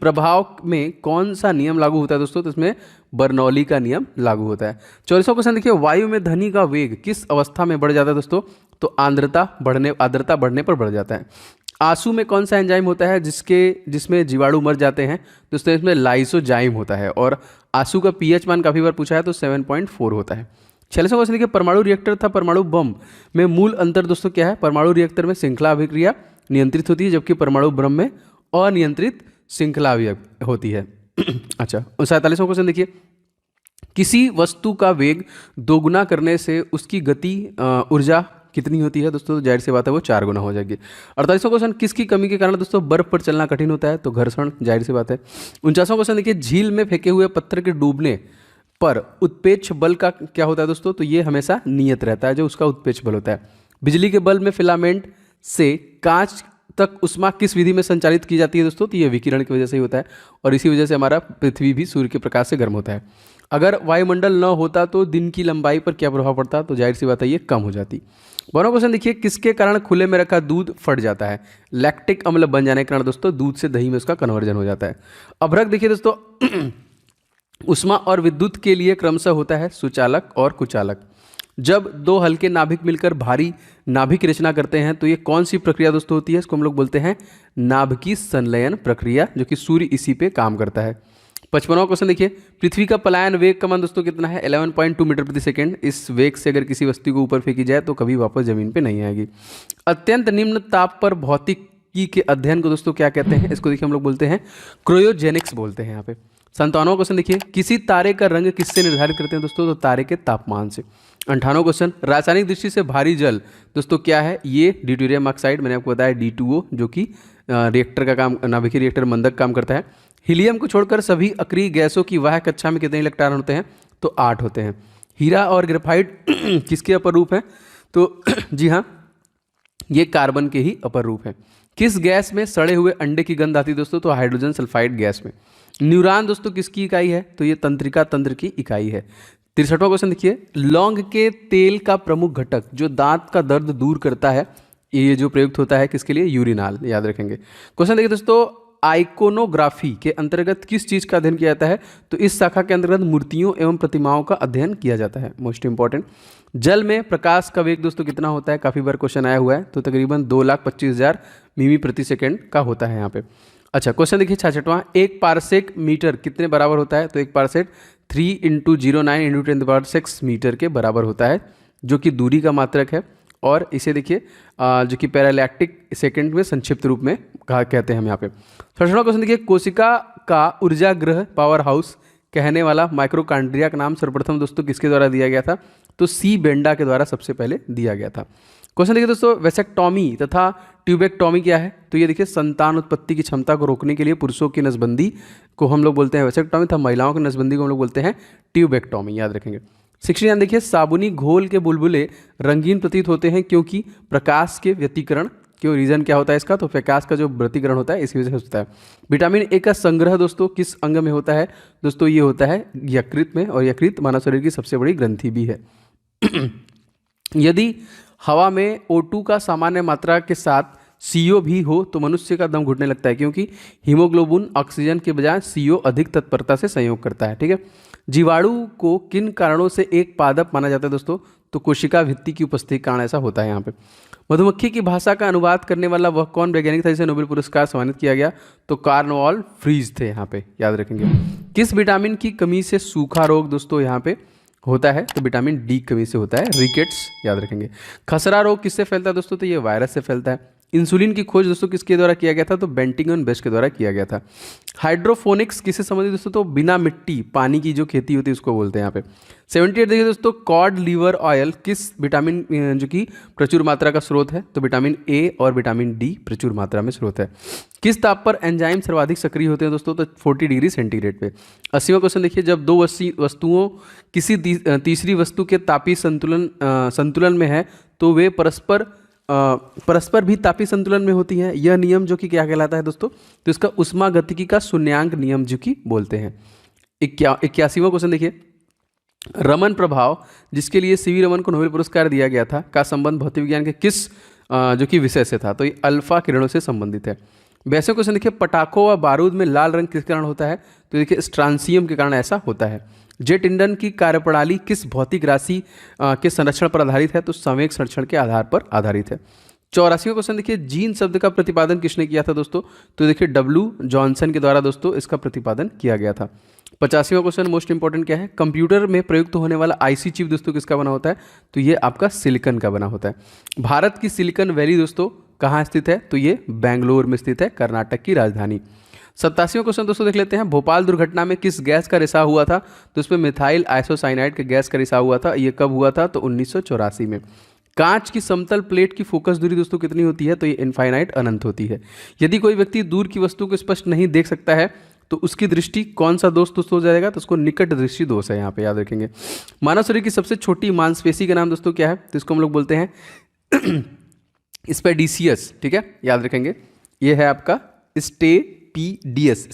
प्रभाव में कौन सा नियम लागू होता है दोस्तों? तो इसमें बर्नौली का नियम लागू होता है। 44वां क्वेश्चन देखिए, वायु में ध्वनि का वेग किस अवस्था में बढ़ जाता है दोस्तों? तो आर्द्रता बढ़ने पर बढ़ जाता है। आंसू में कौन सा एंजाइम होता है जिसमें जीवाणु मर जाते हैं? दोस्तों इसमें लाइसोजाइम होता है। और आंसू का पीएच मान काफी बार पूछा है, तो 7.4 होता है। 46वां क्वेश्चन देखिए, परमाणु रिएक्टर तथा परमाणु बम में मूल अंतर दोस्तों क्या है? परमाणु रिएक्टर में श्रृंखला अभिक्रिया नियंत्रित होती है, जबकि परमाणु बम में अनियंत्रित श्रृंखला होती है। अच्छा, 47वां क्वेश्चन देखिए, किसी वस्तु का वेग दोगुना करने से उसकी गति ऊर्जा कितनी होती है दोस्तों? जाहिर सी बात है वो 4 गुना हो जाएगी। 48वां क्वेश्चन, किसकी कमी के कारण दोस्तों बर्फ पर चलना कठिन होता है? तो घर्षण, जाहिर सी बात है। 49वां क्वेश्चन देखिए, झील में फेंके हुए पत्थर के डूबने पर उत्प्रेक्ष बल का क्या होता है दोस्तों? तो ये हमेशा नियत रहता है, जो उसका उत्प्रेक्ष बल होता है। बिजली के बल्ब में फिलामेंट से कांच तक उष्मा किस विधि में संचालित की जाती है दोस्तों? तो ये विकिरण की वजह से ही होता है, और इसी वजह से हमारा पृथ्वी भी सूर्य के प्रकाश से गर्म होता है। अगर वायुमंडल न होता तो दिन की लंबाई पर क्या प्रभाव पड़ता? तो जाहिर सी बात है ये कम हो जाती। 12वां क्वेश्चन देखिए, किसके कारण खुले में रखा दूध फट जाता है? लैक्टिक अम्ल बन जाने के कारण दोस्तों दूध से दही में उसका कन्वर्जन हो जाता है। अभ्रक देखिए दोस्तों, उष्मा और विद्युत के लिए क्रमशः होता है सुचालक और कुचालक। जब दो हल्के नाभिक मिलकर भारी नाभिक की रचना करते हैं तो ये कौन सी प्रक्रिया दोस्तों होती है? इसको हम लोग बोलते हैं नाभिकीय संलयन प्रक्रिया, जो कि सूर्य इसी पे काम करता है। 55वां क्वेश्चन देखिए, पृथ्वी का पलायन वेग का मान दोस्तों कितना है? 11.2 मीटर प्रति सेकेंड। इस वेग से अगर किसी वस्तु को ऊपर फेंकी जाए तो कभी वापस जमीन पे नहीं आएगी। अत्यंत निम्न ताप पर भौतिकी के अध्ययन को दोस्तों क्या कहते हैं? इसको देखिए हम लोग बोलते हैं क्रायोजेनिक्स बोलते हैं यहाँ पे। 57वां क्वेश्चन देखिए, किसी तारे का रंग किससे निर्धारित करते हैं दोस्तों? तो तारे के तापमान से। 58वां क्वेश्चन, रासायनिक दृष्टि से भारी जल दोस्तों क्या है? ये ड्यूटेरियम ऑक्साइड, मैंने आपको बताया D2O, जो कि रिएक्टर का काम, नाभिकीय रिएक्टर मंदक काम करता है। हीलियम को छोड़कर सभी अक्रिय गैसों की वाहक कक्षा में कितने इलेक्ट्रॉन होते हैं? तो 8 होते हैं। हीरा और ग्रेफाइट किसके अपर रूप हैं? तो जी हाँ, ये कार्बन के ही अपर रूप है। किस गैस में सड़े हुए अंडे की गंध आती है दोस्तों? तो हाइड्रोजन सल्फाइड गैस में। न्यूरॉन दोस्तों किसकी इकाई है? तो ये तंत्रिका तंत्र की इकाई है। 63वां क्वेश्चन देखिए, लौंग के तेल का प्रमुख घटक जो दांत का दर्द दूर करता है, ये जो प्रयुक्त होता है किसके लिए? यूरिनाल, याद रखेंगे। क्वेश्चन देखिए दोस्तों, आइकोनोग्राफी के अंतर्गत किस चीज का अध्ययन किया जाता है? तो इस शाखा के अंतर्गत मूर्तियों एवं प्रतिमाओं का अध्ययन किया जाता है। Most important. जल में प्रकाश का वेग दोस्तों कितना होता है? काफी बार क्वेश्चन आया हुआ है, तो तकरीबन 2,25,000 मिमी प्रति सेकेंड का होता है यहाँ पे। अच्छा, क्वेश्चन देखिए 66वां, एक पारसेक मीटर कितने बराबर होता है? तो एक पारसेक 3 × 09 × 10⁶ मीटर के बराबर होता है, जो कि दूरी का मात्रक है। और इसे देखिए जो कि पैरालैक्टिक सेकंड में संक्षिप्त रूप में कहते हैं हम यहाँ पे। 67वां क्वेश्चन देखिए, कोशिका का ऊर्जा ग्रह पावर हाउस कहने वाला माइक्रोकांड्रिया का नाम सर्वप्रथम दोस्तों किसके द्वारा दिया गया था? तो सी बेंडा के द्वारा सबसे पहले दिया गया था। क्वेश्चन देखिए दोस्तों, वेसेक्टॉमी तथा ट्यूबेक्टॉमी क्या है? तो ये देखिए संतान उत्पत्ति की क्षमता को रोकने के लिए पुरुषों की नसबंदी को हम लोग बोलते हैं वेसेक्टॉमी, तथा महिलाओं की नसबंदी को हम लोग बोलते हैं ट्यूबेक्टॉमी, याद रखेंगे। 69 देखिए, साबुनी घोल के बुलबुले रंगीन प्रतीत होते हैं क्योंकि प्रकाश के व्यतिकरण, क्यों? रीजन क्या होता है इसका? तो प्रकाश का जो व्यतिकरण होता है इसी वजह से होता है। विटामिन ए का संग्रह दोस्तों किस अंग में होता है? दोस्तों ये होता है यकृत में, और यकृत मानव शरीर की सबसे बड़ी ग्रंथि भी है। यदि हवा में O2 का सामान्य मात्रा के साथ CO भी हो तो मनुष्य का दम घुटने लगता है, क्योंकि हीमोग्लोबिन ऑक्सीजन के बजाय CO अधिक तत्परता से संयोग करता है। ठीक है। जीवाणु को किन कारणों से एक पादप माना जाता है दोस्तों? तो कोशिका भित्ति की उपस्थिति के कारण ऐसा होता है यहाँ पे। मधुमक्खी की भाषा का अनुवाद करने वाला वह कौन वैज्ञानिक था जिसे नोबेल पुरस्कार सम्मानित किया गया? तो कार्नवाल फ्रीज थे यहाँ पे, याद रखेंगे। किस विटामिन की कमी से सूखा रोग दोस्तों यहाँ पे होता है तो विटामिन डी की कमी से होता है, रिकेट्स याद रखेंगे। खसरा रोग किससे फैलता है दोस्तों, तो ये वायरस से फैलता है। इंसुलिन की खोज दोस्तों किसके द्वारा किया गया था, तो बेंटिंगन बेस्ट के द्वारा किया गया था। हाइड्रोफोनिक्स किससे संबंधित दोस्तों, तो बिना मिट्टी पानी की जो खेती होती है उसको बोलते हैं यहाँ पे। 78 देखिए दोस्तों, कॉड लिवर ऑयल किस विटामिन जो कि प्रचुर मात्रा का स्रोत है, तो विटामिन ए और विटामिन डी प्रचुर मात्रा में स्रोत है। किस ताप पर एंजाइम सर्वाधिक सक्रिय होते हैं दोस्तों, तो 40 डिग्री सेंटीग्रेड पे। 80वां क्वेश्चन देखिए, जब दो वस्तुओं किसी तीसरी वस्तु के तापीय संतुलन में है तो वे परस्पर भी तापीय संतुलन में होती हैं। यह नियम जो कि क्या कहलाता है दोस्तों, तो इसका उष्मागतिकी का शून्यांक नियम जो कि बोलते हैं। 81वां क्वेश्चन देखिए, रमन प्रभाव जिसके लिए सीवी रमन को नोबेल पुरस्कार दिया गया था का संबंध भौतिक विज्ञान के किस जो कि विषय से था, तो ये अल्फा किरणों से संबंधित है। 82वां क्वेश्चन देखिए, पटाखों व बारूद में लाल रंग किस कारण होता है, तो देखिए स्ट्रांसियम के कारण ऐसा होता है। जेट इंधन की कार्यप्रणाली किस भौतिक राशि के संरक्षण पर आधारित है, तो संवेग संरक्षण के आधार पर आधारित है। 84वां क्वेश्चन देखिए, जीन शब्द का प्रतिपादन किसने किया था दोस्तों, तो देखिए डब्ल्यू जॉनसन के द्वारा दोस्तों इसका प्रतिपादन किया गया था। 85वां क्वेश्चन मोस्ट इंपॉर्टेंट क्या है, कंप्यूटर में प्रयुक्त होने वाला आईसी चिप दोस्तों किसका बना होता है, तो ये आपका सिलिकॉन का बना होता है। भारत की सिलिकॉन वैली दोस्तों कहाँ स्थित है, तो ये बेंगलोर में स्थित है, कर्नाटक की राजधानी। 87वां क्वेश्चन दोस्तों देख लेते हैं, भोपाल दुर्घटना में किस गैस का रिसाव हुआ था, तो इसमें मिथाइल आइसोसाइनाइड के गैस का रिसाव हुआ था। ये कब हुआ था, तो 1984 में। कांच की समतल प्लेट की फोकस दूरी दोस्तों कितनी होती है, तो ये इनफाइनाइट अनंत होती है। यदि कोई व्यक्ति दूर की वस्तु को स्पष्ट नहीं देख सकता है तो उसकी दृष्टि कौन सा दोष दोस्तों हो जाएगा, तो उसको निकट दृष्टि दोष है, यहाँ पे याद रखेंगे। मानव शरीर की सबसे छोटी मांसपेशी का नाम दोस्तों क्या है, तो इसको हम लोग बोलते हैं स्पेडिसियस, ठीक है, याद रखेंगे। ये है आपका स्पेडियस।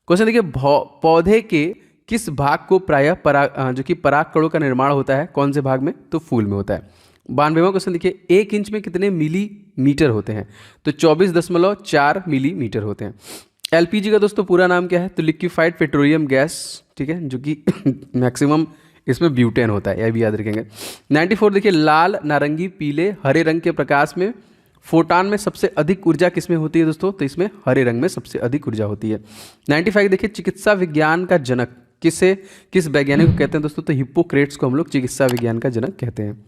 क्वेश्चन देखिए, पौधे के किस भाग को प्रायः जो कि पराग कणों का निर्माण होता है, कौन से भाग में, तो फूल में होता है। 92वां क्वेश्चन देखिए, 1 इंच में कितने मिलीमीटर होते हैं, तो 24.4 मिलीमीटर होते हैं। एलपीजी का दोस्तों पूरा नाम क्या है, तो लिक्विफाइड पेट्रोलियम गैस, ठीक है, जो कि मैक्सिमम इसमें ब्यूटेन होता है, यह भी याद रखेंगे। 94 देखिए, लाल नारंगी पीले हरे रंग के प्रकाश में फोटान में सबसे अधिक ऊर्जा किसमें होती है दोस्तों, तो इसमें हरे रंग में सबसे अधिक ऊर्जा होती है। 95 देखिए, चिकित्सा विज्ञान का जनक किस वैज्ञानिक को कहते हैं दोस्तों, तो हिप्पोक्रेट्स को हम लोग चिकित्सा विज्ञान का जनक कहते हैं।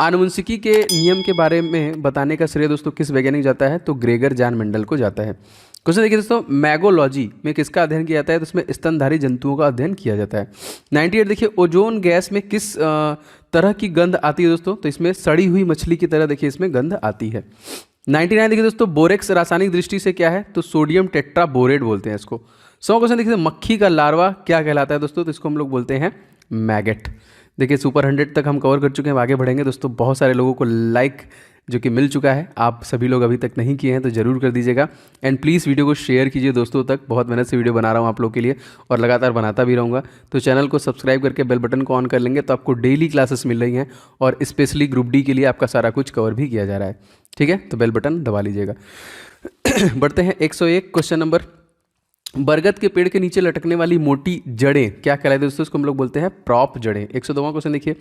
आनुवंशिकी के नियम के बारे में बताने का श्रेय दोस्तों किस वैज्ञानिक जाता है, तो ग्रेगर जॉन मेंडल को जाता है। क्वेश्चन देखिए दोस्तों, मैगोलॉजी में किसका अध्ययन किया जाता है, तो इसमें स्तनधारी जंतुओं का अध्ययन किया जाता है। 98 देखिए, ओजोन गैस में किस तरह की गंध आती है दोस्तों, तो इसमें सड़ी हुई मछली की तरह देखिए इसमें गंध आती है। 99 देखिए दोस्तों, बोरेक्स रासायनिक दृष्टि से क्या है, तो सोडियम टेट्राबोरेट बोलते हैं इसको। 100 क्वेश्चन देखिए, मक्खी का लार्वा क्या कहलाता है दोस्तों, तो इसको हम लोग बोलते हैं मैगेट। देखिए सुपर 100 तक हम कवर कर चुके हैं, आगे बढ़ेंगे दोस्तों। बहुत सारे लोगों को लाइक जो कि मिल चुका है, आप सभी लोग अभी तक नहीं किए हैं तो ज़रूर कर दीजिएगा। एंड प्लीज़ वीडियो को शेयर कीजिए दोस्तों तक। बहुत मेहनत से वीडियो बना रहा हूँ आप लोग के लिए और लगातार बनाता भी रहूँगा। तो चैनल को सब्सक्राइब करके बेल बटन को ऑन कर लेंगे तो आपको डेली क्लासेस मिल रही हैं और स्पेशली ग्रुप डी के लिए आपका सारा कुछ कवर भी किया जा रहा है, ठीक है। तो बेल बटन दबा लीजिएगा। बढ़ते हैं 101 क्वेश्चन नंबर। बरगद के पेड़ के नीचे लटकने वाली मोटी जड़ें क्या कहलाती है दोस्तों, इसको हम लोग बोलते हैं प्रॉप जड़ें। 102वां क्वेश्चन देखिए,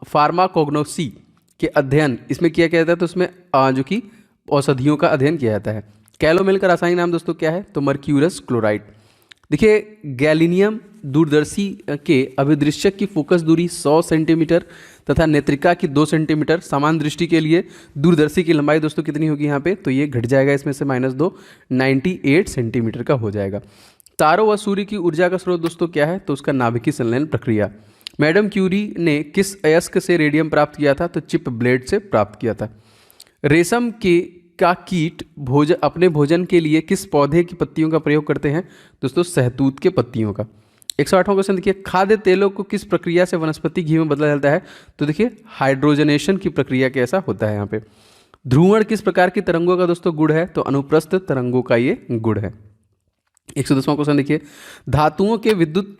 फार्माकोग्नोसी के अध्ययन इसमें किया जाता है, तो उसमें जो कि औषधियों का अध्ययन किया जाता है। कैलोमेल का रासायनिक नाम दोस्तों क्या है, तो मर्क्यूरस क्लोराइड। देखिए गैलिनियम दूरदर्शी के अभिदृश्यक की फोकस दूरी 100 सेंटीमीटर तथा नेत्रिका की 2 सेंटीमीटर। समान दृष्टि के लिए दूरदर्शी की लंबाई दोस्तों कितनी होगी यहाँ पे, तो ये घट जाएगा इसमें से -2, 98 सेंटीमीटर का हो जाएगा। तारों व सूर्य की ऊर्जा का स्रोत दोस्तों क्या है, तो उसका नाभिकीय संलयन प्रक्रिया। मैडम क्यूरी ने किस अयस्क से रेडियम प्राप्त किया था, तो चिप ब्लेड से प्राप्त किया था। रेशम का कीट अपने भोजन के लिए किस पौधे की पत्तियों का प्रयोग करते हैं दोस्तों, सहतूत के पत्तियों का। 108वां क्वेश्चन देखिए, खाद्य तेलों को किस प्रक्रिया से वनस्पति घी में बदला जाता है, तो देखिए हाइड्रोजनेशन की प्रक्रिया के ऐसा होता है यहाँ पे। ध्रुवण किस प्रकार की तरंगों का दोस्तों गुण है, तो अनुप्रस्थ तरंगों का ये गुण है। 110वां क्वेश्चन देखिए, धातुओं के विद्युत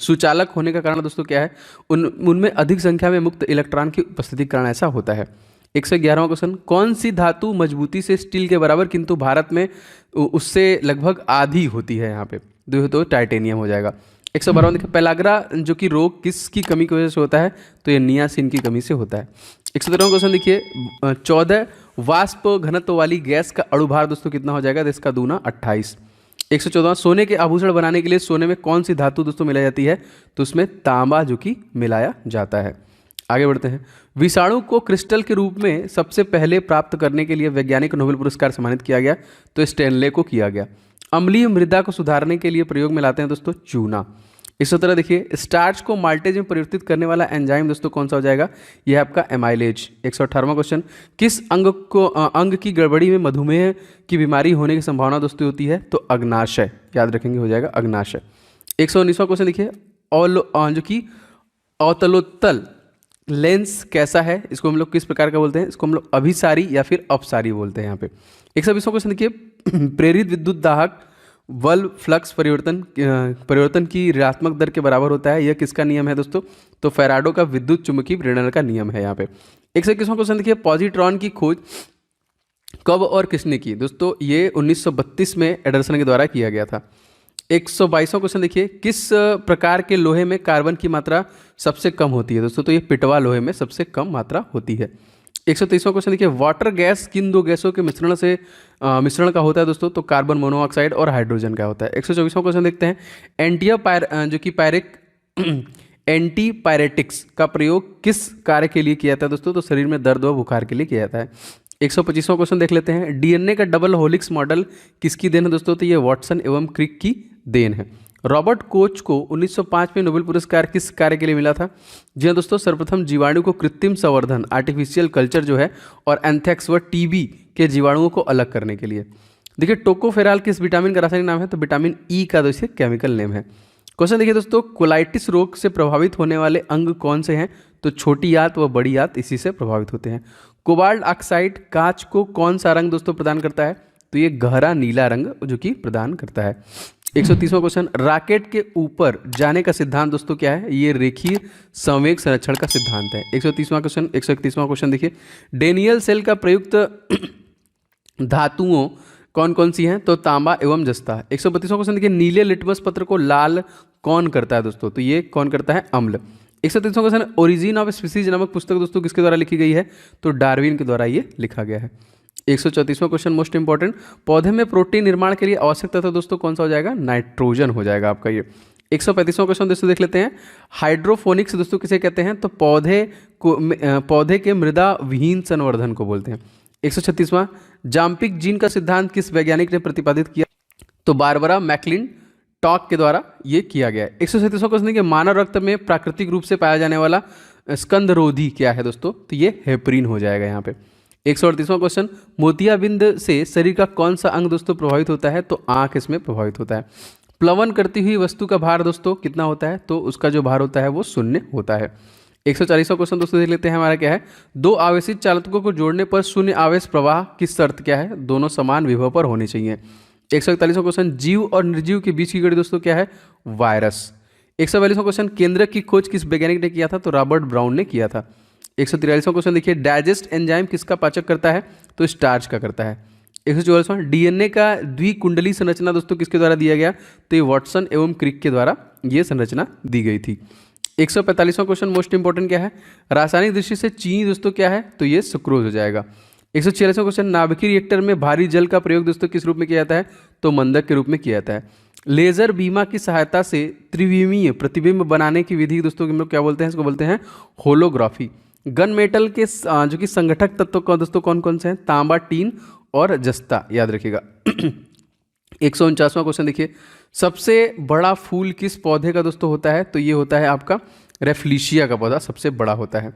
सुचालक होने का कारण दोस्तों क्या है, उनमें अधिक संख्या में मुक्त इलेक्ट्रॉन की उपस्थिति के कारण ऐसा होता है। 111वां क्वेश्चन, कौन सी धातु मजबूती से स्टील के बराबर किंतु भारत में उससे लगभग आधी होती है, यहाँ पे तो टाइटेनियम हो जाएगा। 112वां देखिए, पेलाग्रा जो कि रोग किसकी कमी की वजह से होता है, तो ये नियासिन की कमी से होता है। 117वां क्वेश्चन देखिए, 14 वाष्प घनत्व वाली गैस का अणुभार दोस्तों कितना हो जाएगा, तो इसका दूना 28। 114 सोने के आभूषण बनाने के लिए सोने में कौन सी धातु दोस्तों मिलाई जाती है? तो उसमें तांबा जो कि मिलाया जाता है। आगे बढ़ते हैं। विषाणु को क्रिस्टल के रूप में सबसे पहले प्राप्त करने के लिए वैज्ञानिक नोबेल पुरस्कार सम्मानित किया गया, तो स्टेनले को किया गया। अम्लीय मृदा को सुधारने के लिए प्रयोग में लाते हैं दोस्तों चूना। इसी तरह देखिए, स्टार्च को माल्टेज में परिवर्तित करने वाला एंजाइम दोस्तों कौन सा हो जाएगा? यह आपका एमाइलेज। 118वां क्वेश्चन, किस अंग की गड़बड़ी में मधुमेह की बीमारी होने की संभावना दोस्तों होती है? तो अग्नाशय, याद रखेंगे, हो जाएगा अग्नाशय। 119वां क्वेश्चन देखिए, जो कि अवतलोत्तल लेंस कैसा है? इसको हम लोग किस प्रकार का बोलते हैं? इसको हम लोग अभिसारी या फिर अपसारी बोलते हैं यहाँ पे। 120वां क्वेश्चन देखिए, प्रेरित विद्युत दाहक बल फ्लक्स परिवर्तन की ऋणात्मक दर के बराबर होता है, यह किसका नियम है दोस्तों? तो फैराडो का विद्युत चुंबकीय प्रेरण का नियम है यहाँ पे। 121वां क्वेश्चन देखिए, पॉजिट्रॉन की खोज कब और किसने की? दोस्तों ये 1932 में एडरसन के द्वारा किया गया था। 122वां क्वेश्चन देखिए, किस प्रकार के लोहे में कार्बन की मात्रा सबसे कम होती है दोस्तों? तो ये पिटवा लोहे में सबसे कम मात्रा होती है। 123वां क्वेश्चन देखिए, वाटर गैस किन दो गैसों के मिश्रण का होता है दोस्तों? तो कार्बन मोनोऑक्साइड और हाइड्रोजन का होता है। 124वां क्वेश्चन देखते हैं, एंटीपायरेटिक्स का प्रयोग किस कार्य के लिए किया जाता है दोस्तों? तो शरीर में दर्द व बुखार के लिए किया जाता है। 125वां क्वेश्चन देख लेते हैं, डीएनए का डबल हेलिक्स मॉडल किसकी देन है दोस्तों? तो ये वाटसन एवं क्रिक की देन है। रॉबर्ट कोच को 1905 में नोबेल पुरस्कार किस कार्य के लिए मिला था? जी हाँ दोस्तों, सर्वप्रथम जीवाणु को कृत्रिम संवर्धन आर्टिफिशियल कल्चर जो है और एंथ्रेक्स व टीबी के जीवाणुओं को अलग करने के लिए। देखिए, टोकोफेराल किस विटामिन का रासायनिक नाम है? तो विटामिन ई का दोस्तों केमिकल नेम है। क्वेश्चन देखिए दोस्तों, कोलाइटिस रोग से प्रभावित होने वाले अंग कौन से हैं? तो छोटी आंत व बड़ी आंत इसी से प्रभावित होते हैं। कोबाल्ट ऑक्साइड कांच को कौन सा रंग दोस्तों प्रदान करता है? तो ये गहरा नीला रंग जो कि प्रदान करता है। 130वां क्वेश्चन, रॉकेट के ऊपर जाने का सिद्धांत दोस्तों क्या है? ये रेखीय संवेग संरक्षण का सिद्धांत है। 131वां क्वेश्चन देखिए, डेनियल सेल का प्रयुक्त धातुओं कौन कौन सी हैं? तो तांबा एवं जस्ता। 132वां क्वेश्चन देखिए, नीले लिटमस पत्र को लाल कौन करता है दोस्तों? तो ये कौन करता है? अम्ल। 133वां क्वेश्चन, ओरिजिन ऑफ स्पीसीज नामक पुस्तक दोस्तों किसके द्वारा लिखी गई है? तो डार्विन के द्वारा ये लिखा गया है। 134वां क्वेश्चन मोस्ट इंपॉर्टेंट, पौधे में प्रोटीन निर्माण के लिए आवश्यक तत्व दोस्तों कौन सा हो जाएगा? नाइट्रोजन हो जाएगा आपका ये। 135वां क्वेश्चन दोस्तों देख लेते हैं, हाइड्रोफोनिक्स दोस्तों किसे कहते हैं? तो पौधे के मृदा विहीन संवर्धन को बोलते हैं। 136वां, जाम्पिक जीन का सिद्धांत किस वैज्ञानिक ने प्रतिपादित किया? तो बारबरा मैकलिन टॉक के द्वारा ये किया गया है। 137वां क्वेश्चन देखिए, मानव रक्त में प्राकृतिक रूप से पाया जाने वाला स्कंदरोधी क्या है दोस्तों? तो ये हेपरिन हो जाएगा यहाँ पे। 138वां क्वेश्चन, मोतियाबिंद से शरीर का कौन सा अंग दोस्तों प्रभावित होता है? तो आंख इसमें प्रभावित होता है। प्लवन करती हुई वस्तु का भार दोस्तों कितना होता है? तो उसका जो भार होता है वो 0 होता है। 140वां क्वेश्चन दोस्तों देख लेते हैं, हमारा क्या है? दो आवेशित चालकों को जोड़ने पर शून्य आवेश प्रवाह की शर्त क्या है? दोनों समान विभव पर होनी चाहिए। 141वां क्वेश्चन, जीव और निर्जीव के बीच की कड़ी दोस्तों क्या है? वायरस। 142वां क्वेश्चन, केंद्रक की खोज किस वैज्ञानिक ने किया था? तो रॉबर्ट ब्राउन ने किया था। 143वां क्वेश्चन देखिए, डाइजेस्ट एंजाइम किसका पाचक करता है? तो स्टार्च का करता है। 144वां, डीएनए का द्विकुंडली संरचना दोस्तों किसके द्वारा दिया गया? तो ये वाटसन एवं क्रिक के द्वारा ये संरचना दी गई थी। 145वां क्वेश्चन मोस्ट इंपॉर्टेंट क्या है? रासायनिक दृष्टि से चीनी दोस्तों क्या है? तो ये सुक्रोज हो जाएगा। 146वां क्वेश्चन, नाभिकीय रिएक्टर में भारी जल का प्रयोग दोस्तों किस रूप में किया जाता है? तो मंदक के रूप में किया जाता है। लेजर बीमा की सहायता से त्रिविमीय प्रतिबिंब बनाने की विधि दोस्तों हम लोग क्या बोलते हैं? इसको बोलते हैं होलोग्राफी। गन मेटल के जो कि संगठक तत्व का दोस्तों कौन कौन से हैं? तांबा, टीन और जस्ता, याद रखिएगा। 149वां क्वेश्चन देखिए, सबसे बड़ा फूल किस पौधे का दोस्तों होता है? तो ये होता है आपका रेफ्लिशिया का पौधा सबसे बड़ा होता है।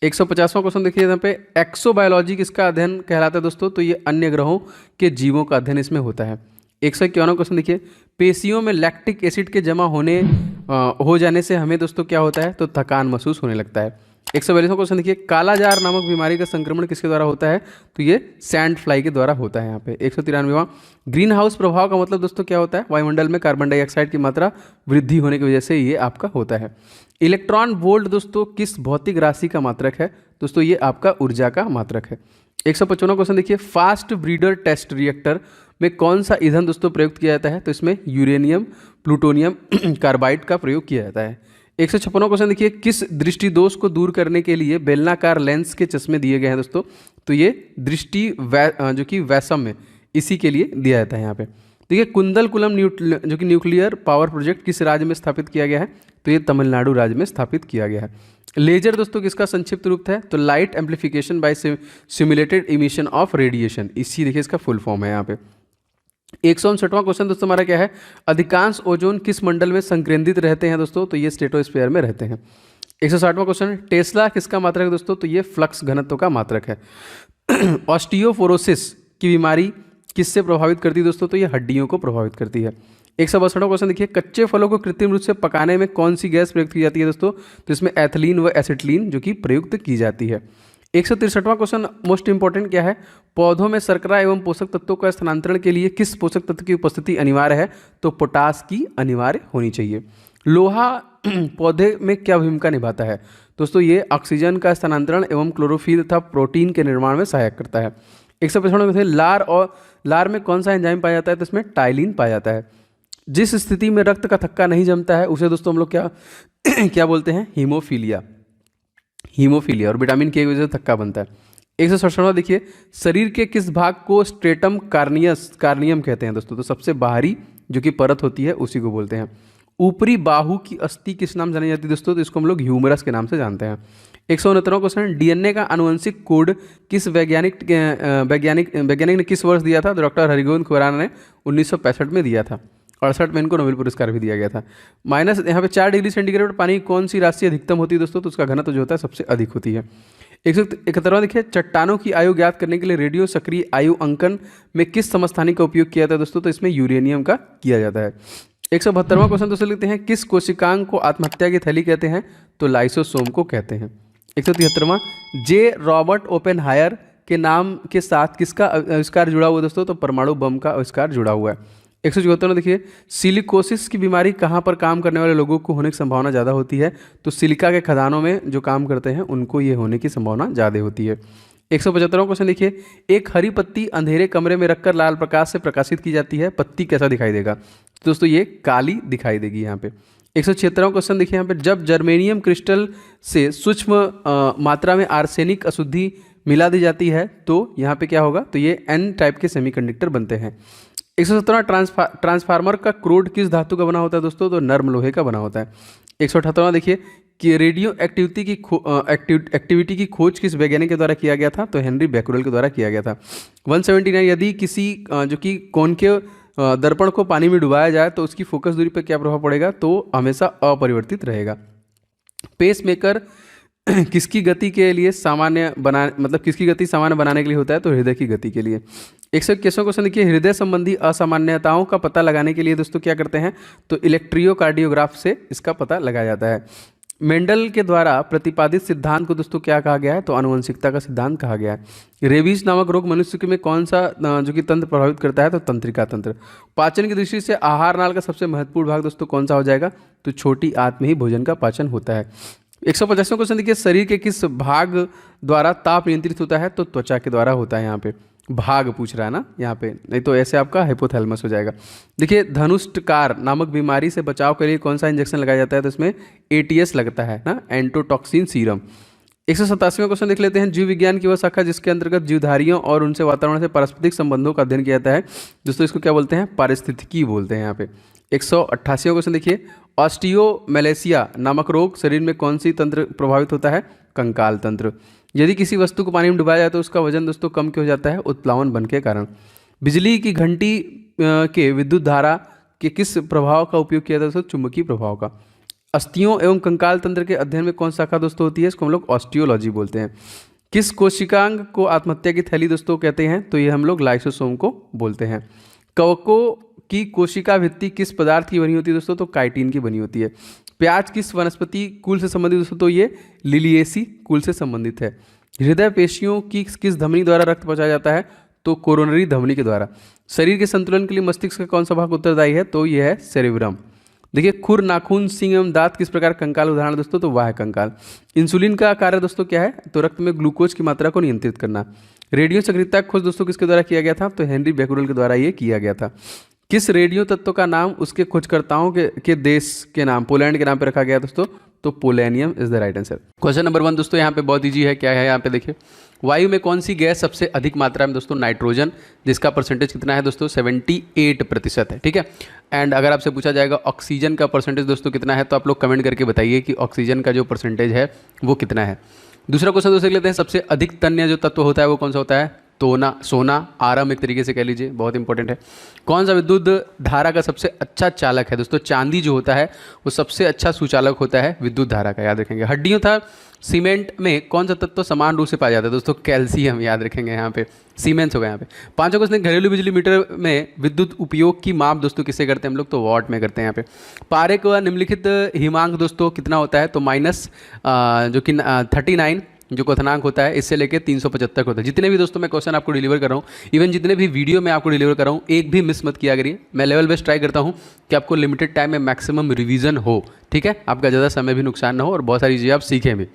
150वां क्वेश्चन देखिए, यहाँ पे एक्सोबायोलॉजी किसका अध्ययन कहलाता है दोस्तों? तो ये अन्य ग्रहों के जीवों का अध्ययन इसमें होता है। 151वां क्वेश्चन देखिए, पेशियों में लैक्टिक एसिड के जमा हो जाने से हमें दोस्तों क्या होता है? तो थकान महसूस होने लगता है। 142वां क्वेश्चन देखिए, कालाजार नामक बीमारी का संक्रमण किसके द्वारा होता है? तो ये सैंड फ्लाई के द्वारा होता है यहाँ पे। 193वां, ग्रीन हाउस प्रभाव का मतलब दोस्तों क्या होता है? वायुमंडल में कार्बन डाइऑक्साइड की मात्रा वृद्धि होने की वजह से ये आपका होता है। इलेक्ट्रॉन वोल्ट दोस्तों किस भौतिक राशि का मात्रक है? दोस्तों ये आपका ऊर्जा का मात्रक है। 155वां क्वेश्चन देखिए, फास्ट ब्रीडर टेस्ट रिएक्टर में कौन सा ईंधन दोस्तों प्रयुक्त किया जाता है? तो इसमें यूरेनियम प्लूटोनियम कार्बाइड का प्रयोग किया जाता है। 156वां क्वेश्चन देखिए, किस दृष्टि दोष को दूर करने के लिए बेलनाकार लेंस के चश्मे दिए गए हैं दोस्तों? तो ये दृष्टि जो कि वैषम्य इसी के लिए दिया जाता है यहाँ पे। देखिए कुंदलकुलम जो कि न्यूक्लियर पावर प्रोजेक्ट किस राज्य में स्थापित किया गया है, तो ये तमिलनाडु राज्य में स्थापित किया गया है। लेजर दोस्तों किसका संक्षिप्त रूप है, तो light amplification by simulated emission of radiation, इसी देखिए इसका फुल फॉर्म है यहाँ पे। 159वां क्वेश्चन दोस्तों हमारा क्या है, अधिकांश ओजोन किस मंडल में संकेंद्रित रहते हैं दोस्तों, तो ये स्ट्रेटोस्फीयर में रहते हैं। 160वां क्वेश्चन, टेस्ला किसका मात्रक है दोस्तों, तो ये फ्लक्स घनत्व का मात्रक है। ऑस्टियोपोरोसिस की बीमारी किससे प्रभावित करती है दोस्तों, तो ये हड्डियों को प्रभावित करती है। 162वां क्वेश्चन देखिए, कच्चे फलों को कृत्रिम रूप से पकाने में कौन सी गैस प्रयुक्त की जाती है दोस्तों, तो इसमें एथिलीन व एसिटिलीन जो कि प्रयुक्त की जाती है। 163वां क्वेश्चन मोस्ट इंपॉर्टेंट क्या है, पौधों में शर्करा एवं पोषक तत्वों का स्थानांतरण के लिए किस पोषक तत्व की उपस्थिति अनिवार्य है, तो पोटास की अनिवार्य होनी चाहिए। लोहा पौधे में क्या भूमिका निभाता है दोस्तों, ये ऑक्सीजन का स्थानांतरण एवं क्लोरोफिल तथा प्रोटीन के निर्माण में सहायक करता है। 165वां क्वेश्चन, लार में कौन सा एंजाइम पाया जाता है, तो इसमें टाइलिन पाया जाता है। जिस स्थिति में रक्त का थक्का नहीं जमता है उसे दोस्तों हम लोग क्या क्या बोलते हैं, हीमोफीलिया। हीमोफीलिया और विटामिन के वजह से थक्का बनता है। 167वां देखिए, शरीर के किस भाग को स्ट्रेटम कार्नियम कहते हैं दोस्तों, तो सबसे बाहरी जो कि परत होती है उसी को बोलते हैं। ऊपरी बाहु की अस्थि किस नाम जानी जाती है दोस्तों, तो इसको हम लोग ह्यूमरस के नाम से जानते हैं। 169वां क्वेश्चन, डीएनए का आनुवंशिक कोड किस वैज्ञानिक ने किस वर्ष दिया था, तो डॉक्टर हरिगोविंद खुराना ने 1965 में दिया था। 68 में इनको नोबेल पुरस्कार भी दिया गया था। माइनस यहाँ पे 4 डिग्री सेंटीग्रेड पर पानी की कौन सी राशि अधिकतम होती है दोस्तों, तो उसका घनत्व जो होता है सबसे अधिक होती है। 171वां देखिए, चट्टानों की आयु ज्ञात करने के लिए रेडियो सक्रिय आयु अंकन में किस समस्थानिक का उपयोग किया जाता है दोस्तों, तो इसमें यूरेनियम का किया जाता है। 172वां क्वेश्चन दोस्तों लिखते हैं, किस कोशिकांग को आत्महत्या की थैली कहते हैं, तो लाइसोसोम को कहते हैं। 173वां, जे रॉबर्ट ओपेनहायर के नाम के साथ किसका आविष्कार जुड़ा हुआ है दोस्तों, तो परमाणु बम का आविष्कार जुड़ा हुआ है। 174 देखिए, सिलिकोसिस की बीमारी कहाँ पर काम करने वाले लोगों को होने की संभावना ज़्यादा होती है, तो सिलिका के खदानों में जो काम करते हैं उनको ये होने की संभावना ज़्यादा होती है। 175वां क्वेश्चन देखिए, एक हरी पत्ती अंधेरे कमरे में रखकर लाल प्रकाश से प्रकाशित की जाती है, पत्ती कैसा दिखाई देगा, तो दोस्तों ये काली दिखाई देगी यहाँ पे। 176वां क्वेश्चन देखिए यहाँ पे, जब जर्मेनियम क्रिस्टल से सूक्ष्म मात्रा में आर्सेनिक अशुद्धि मिला दी जाती है तो यहाँ पे क्या होगा, तो ये एन टाइप के सेमीकंडक्टर बनते हैं। 117वां, ट्रांसफार्मर का क्रोड किस धातु का बना होता है दोस्तों, तो नर्म लोहे का बना होता है। 178वां देखिए कि रेडियो एक्टिविटी की खोज किस वैज्ञानिक के द्वारा किया गया था, तो हेनरी बैकुरेल के द्वारा किया गया था। 179, यदि किसी जो कि कॉनकेव दर्पण को पानी में डुबाया जाए तो उसकी फोकस दूरी पर क्या प्रभाव पड़ेगा, तो हमेशा अपरिवर्तित रहेगा। पेसमेकर किसकी गति के लिए सामान्य किसकी गति सामान्य बनाने के लिए होता है, तो हृदय की गति के लिए। 121वां क्वेश्चन देखिए, हृदय संबंधी असामान्यताओं का पता लगाने के लिए दोस्तों क्या करते हैं, तो इलेक्ट्रियोकार्डियोग्राफ से इसका पता लगाया जाता है। मेंडल के द्वारा प्रतिपादित सिद्धांत को दोस्तों क्या कहा गया है, तो आनुवंशिकता का सिद्धांत कहा गया है। रेबीज नामक रोग मनुष्य में कौन सा जो कि तंत्र प्रभावित करता है, तो तंत्रिका तंत्र। पाचन की दृष्टि से आहार नाल का सबसे महत्वपूर्ण भाग दोस्तों कौन सा हो जाएगा, तो छोटी आंत में ही भोजन का पाचन होता है। 150वां क्वेश्चन देखिए, शरीर के किस भाग द्वारा ताप नियंत्रित होता है, तो त्वचा के द्वारा होता है। यहाँ पे भाग पूछ रहा है ना यहाँ पे, नहीं तो ऐसे आपका हाइपोथैलेमस हो जाएगा। देखिए धनुष्टकार नामक बीमारी से बचाव के लिए कौन सा इंजेक्शन लगाया जाता है, तो इसमें ATS लगता है ना, एंटोटॉक्सिन सीरम। 187वां क्वेश्चन देख लेते हैं, जीव विज्ञान की वह शाखा जिसके अंतर्गत जीवधारियों और उनसे वातावरण से पारस्परिक संबंधों का अध्ययन किया जाता है दोस्तों, इसको क्या बोलते हैं, पारिस्थितिकी बोलते हैं यहाँ पे। 188वां क्वेश्चन देखिए, ऑस्टियोमेलेसिया नामक रोग शरीर में कौन सी तंत्र प्रभावित होता है, कंकाल तंत्र। यदि किसी वस्तु को पानी में डुबाया जाए तो उसका वजन दोस्तों कम क्यों हो जाता है, उत्प्लावन बल के कारण। बिजली की घंटी के विद्युत धारा के किस प्रभाव का उपयोग किया जाता है, चुंबकीय प्रभाव का। अस्थियों एवं कंकाल तंत्र के अध्ययन में कौन सा शाखा दोस्तों होती है, इसको हम लोग ऑस्टियोलॉजी बोलते हैं। किस कोशिकांग को आत्महत्या की थैली दोस्तों कहते हैं, तो ये हम लोग लाइसोसोम को बोलते हैं। कवकों की कोशिका भित्ति किस पदार्थ की बनी होती है दोस्तों, तो काइटिन की बनी होती है। प्याज किस वनस्पति कुल से संबंधित दोस्तों, तो ये लिलिएसी कुल से संबंधित है। हृदय पेशियों की किस धमनी द्वारा रक्त पहुंचाया जाता है, तो कोरोनरी धमनी के द्वारा। शरीर के संतुलन के लिए मस्तिष्क का कौन सा भाग उत्तरदायी है, तो यह है सेरेब्रम। देखिए खुर, नाखून, सींग एवं दांत किस प्रकार कंकाल उदाहरण दोस्तों, तो वाह कंकाल। इंसुलिन का कार्य दोस्तों क्या है, तो रक्त में ग्लूकोज की मात्रा को नियंत्रित करना। रेडियो सक्रियता खोज दोस्तों किसके द्वारा किया गया था, तो हेनरी बैकुरेल के द्वारा ये किया गया था। किस रेडियो तत्व का नाम उसके खोजकर्ताओं के देश के नाम पोलैंड के नाम पर रखा गया दोस्तों, तो polonium is the right answer. Question number 1 दोस्तों यहाँ पे बहुत ईजी है। क्या है यहाँ पे देखिए, वायु में कौन सी गैस सबसे अधिक मात्रा में दोस्तों? नाइट्रोजन, जिसका परसेंटेज कितना है दोस्तों? 78% है। ठीक है। एंड अगर आपसे पूछा जाएगा ऑक्सीजन का परसेंटेज दोस्तों कितना है, तो आप लोग कमेंट करके बताइए कि ऑक्सीजन का जो परसेंटेज है वो कितना है। दूसरा क्वेश्चन दोस्तों लेते हैं, सबसे अधिक तन्य जो तत्व होता है वो कौन सा होता है? सोना, आरम एक तरीके से कह लीजिए, बहुत इंपॉर्टेंट है। कौन सा विद्युत धारा का सबसे अच्छा चालक है दोस्तों? चांदी जो होता है वो सबसे अच्छा सुचालक होता है विद्युत धारा का, याद रखेंगे। हड्डियों था सीमेंट में कौन सा तत्व समान रूप से पाया जाता है दोस्तों? कैल्शियम, याद रखेंगे यहाँ पे। सीमेंट्स हो गया यहाँ पे। पांचों क्वेश्चन, घरेलू बिजली मीटर में विद्युत उपयोग की माप दोस्तों किससे करते हैं हम लोग? तो वॉट में करते हैं यहाँ पे। पारे का निम्नलिखित हिमांक दोस्तों कितना होता है? तो माइनस जो कि 39 जो क्वथनांक होता है इससे लेके 375 होता है। जितने भी दोस्तों मैं क्वेश्चन आपको डिलीवर कर रहा हूँ, इवन जितने भी वीडियो मैं आपको डिलीवर कर रहा हूँ, एक भी मिस मत किया करिए। मैं लेवल बेस्ट ट्राई करता हूँ कि आपको लिमिटेड टाइम में मैक्सिमम रिवीजन हो। ठीक है, आपका ज़्यादा समय भी नुकसान ना हो और बहुत सारी चीज़ें आप सीखें भी।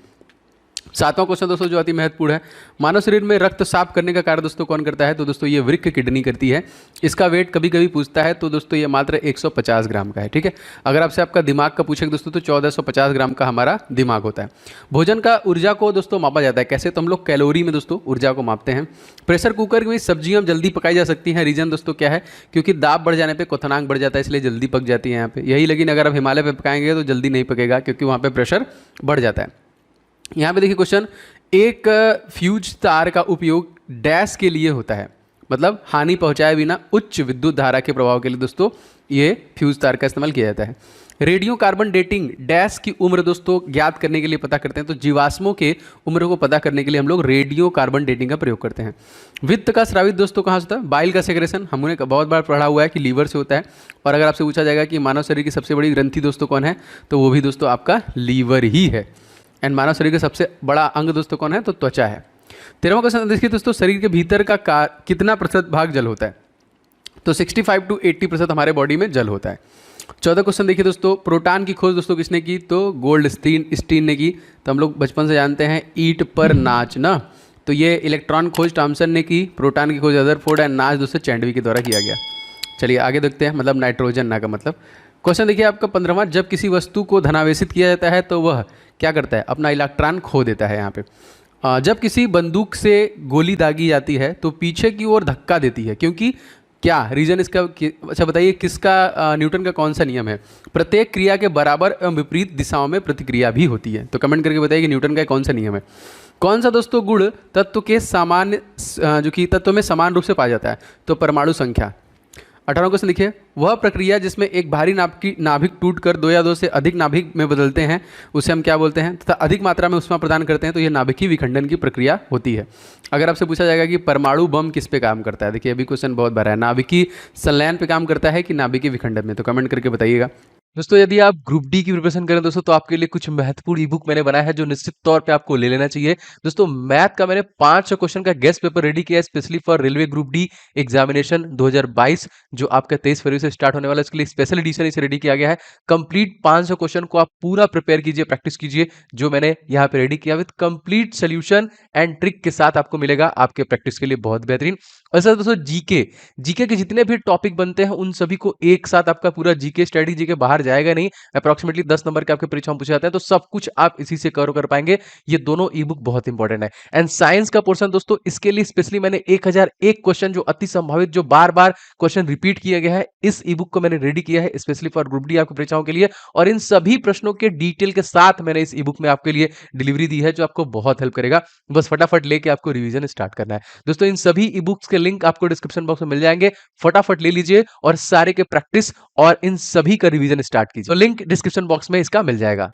7वां क्वेश्चन दोस्तों जो अति महत्वपूर्ण है, मानव शरीर में रक्त साफ करने का कार्य दोस्तों कौन करता है? तो दोस्तों ये वृक्क किडनी करती है। इसका वेट कभी कभी पूछता है तो दोस्तों ये मात्र 150 ग्राम का है। ठीक है। अगर आपसे आपका दिमाग का पूछे दोस्तों तो 1450 ग्राम का हमारा दिमाग होता है। भोजन का ऊर्जा को दोस्तों मापा जाता है कैसे? तो हम लोग कैलोरी में दोस्तों ऊर्जा को मापते हैं। प्रेशर कुकर में सब्जियां जल्दी पकाई जा सकती हैं। रीजन दोस्तों क्या है? क्योंकि दाब बढ़ जाने पर क्वथनांक बढ़ जाता है, इसलिए जल्दी पक जाती है यहाँ पे यही। लेकिन अगर आप हिमालय पर पकाएंगे तो जल्दी नहीं पकेगा क्योंकि वहाँ पर प्रेशर बढ़ जाता है। यहाँ पे देखिए क्वेश्चन, एक फ्यूज तार का उपयोग डैश के लिए होता है, मतलब हानि पहुंचाए बिना उच्च विद्युत धारा के प्रभाव के लिए दोस्तों ये फ्यूज तार का इस्तेमाल किया जाता है। रेडियो कार्बन डेटिंग डैश की उम्र दोस्तों ज्ञात करने के लिए पता करते हैं, तो जीवाश्मों के उम्र को पता करने के लिए हम लोग रेडियो कार्बन डेटिंग का प्रयोग करते हैं। वित्त का स्रावित दोस्तों कहाँ से होता है? बाइल का सेक्रेशन हमने बहुत बार पढ़ा हुआ है कि लीवर से होता है। और अगर आपसे पूछा जाएगा कि मानव शरीर की सबसे बड़ी ग्रंथि दोस्तों कौन है, तो वो भी दोस्तों आपका लीवर ही है। एंड मानव शरीर का सबसे बड़ा अंग दोस्तों कौन है? तो त्वचा है। 13वां क्वेश्चन देखिए दोस्तों, शरीर के भीतर का कितना प्रतिशत भाग जल होता है? तो 65 to 80% हमारे बॉडी में जल होता है। 14 क्वेश्चन देखिए दोस्तों, प्रोटॉन की खोज दोस्तों किसने की? तो गोल्डस्टीन ने की। तो हम लोग बचपन से जानते हैं ईट पर नाच ना, तो ये इलेक्ट्रॉन खोज थॉमसन ने की, प्रोटॉन की खोज रदरफोर्ड एंड नाच दोस्तों चैंडवी के द्वारा किया गया। चलिए आगे देखते हैं, मतलब नाइट्रोजन ना का मतलब। क्वेश्चन देखिए आपका 15वां, जब किसी वस्तु को धनावेशित किया जाता है तो वह क्या करता है? अपना इलेक्ट्रॉन खो देता है यहाँ पे। जब किसी बंदूक से गोली दागी जाती है तो पीछे की ओर धक्का देती है, क्योंकि क्या रीजन इसका? अच्छा बताइए, किसका न्यूटन का कौन सा नियम है? प्रत्येक क्रिया के बराबर एवं विपरीत दिशाओं में प्रतिक्रिया भी होती है। तो कमेंट करके बताइए कि न्यूटन का कौन सा नियम है। कौन सा दोस्तों गुण तत्व के सामान्य जो कि तत्व में समान रूप से पाया जाता है? तो परमाणु संख्या। 18वां क्वेश्चन देखिए, वह प्रक्रिया जिसमें एक भारी नाभिक टूटकर 2 या 2 से अधिक नाभिक में बदलते हैं उसे हम क्या बोलते हैं? तथा अधिक मात्रा में ऊष्मा प्रदान करते हैं तो यह नाभिकीय विखंडन की प्रक्रिया होती है। अगर आपसे पूछा जाएगा कि परमाणु बम किस पे काम करता है, देखिए अभी क्वेश्चन बहुत बार है, नाभिकीय संलयन पे काम करता है कि नाभिकीय विखंडन में? तो कमेंट करके बताइएगा। दोस्तों यदि आप ग्रुप डी की प्रिपरेशन करें दोस्तों तो आपके लिए कुछ महत्वपूर्ण ई बुक मैंने बनाया है जो निश्चित तौर पे आपको ले लेना चाहिए। दोस्तों मैथ का मैंने 500 क्वेश्चन का गेस्ट पेपर रेडी किया है specially for railway group D examination 2022 जो आपका 23 फरवरी से स्टार्ट होने वाला है। इसके लिए स्पेशल एडिशन इसे रेडी किया गया है। कंप्लीट 500 क्वेश्चन को आप पूरा प्रिपेयर कीजिए, प्रैक्टिस कीजिए, जो मैंने यहाँ पे रेडी किया with complete solution and trick के साथ आपको मिलेगा आपके प्रैक्टिस के लिए बहुत बेहतरीन। और सर दोस्तों जीके के जितने भी टॉपिक बनते हैं उन सभी को एक साथ आपका पूरा जीके स्टडी जीके बाहर जाएगा नहीं, अप्रॉक्सीमेटली 10 नंबर के आपके परीक्षा में पूछे जाते हैं, तो सब कुछ आप इसी से कवर कर पाएंगे। ये दोनों ई बुक बहुत इंपॉर्टेंट है। एंड साइंस का पोर्शन दोस्तों इसके लिए स्पेशली मैंने 1001 क्वेश्चन जो अति संभावित जो बार बार क्वेश्चन रिपीट किया गया है इस ई बुक को मैंने रेडी किया है स्पेशली फॉर ग्रुप डी आपकी परीक्षाओं के लिए। और इन सभी प्रश्नों के डिटेल के साथ मैंने इस ई बुक में आपके लिए डिलीवरी दी है जो आपको बहुत हेल्प करेगा। बस फटाफट लेके आपको रिवीजन स्टार्ट करना है। दोस्तों इन सभी ई बुक्स के लिंक आपको डिस्क्रिप्शन बॉक्स में मिल जाएंगे, फटाफट ले लीजिए और सारे के प्रैक्टिस और इन सभी का रिवीजन स्टार्ट कीजिए। तो लिंक डिस्क्रिप्शन बॉक्स में इसका मिल जाएगा।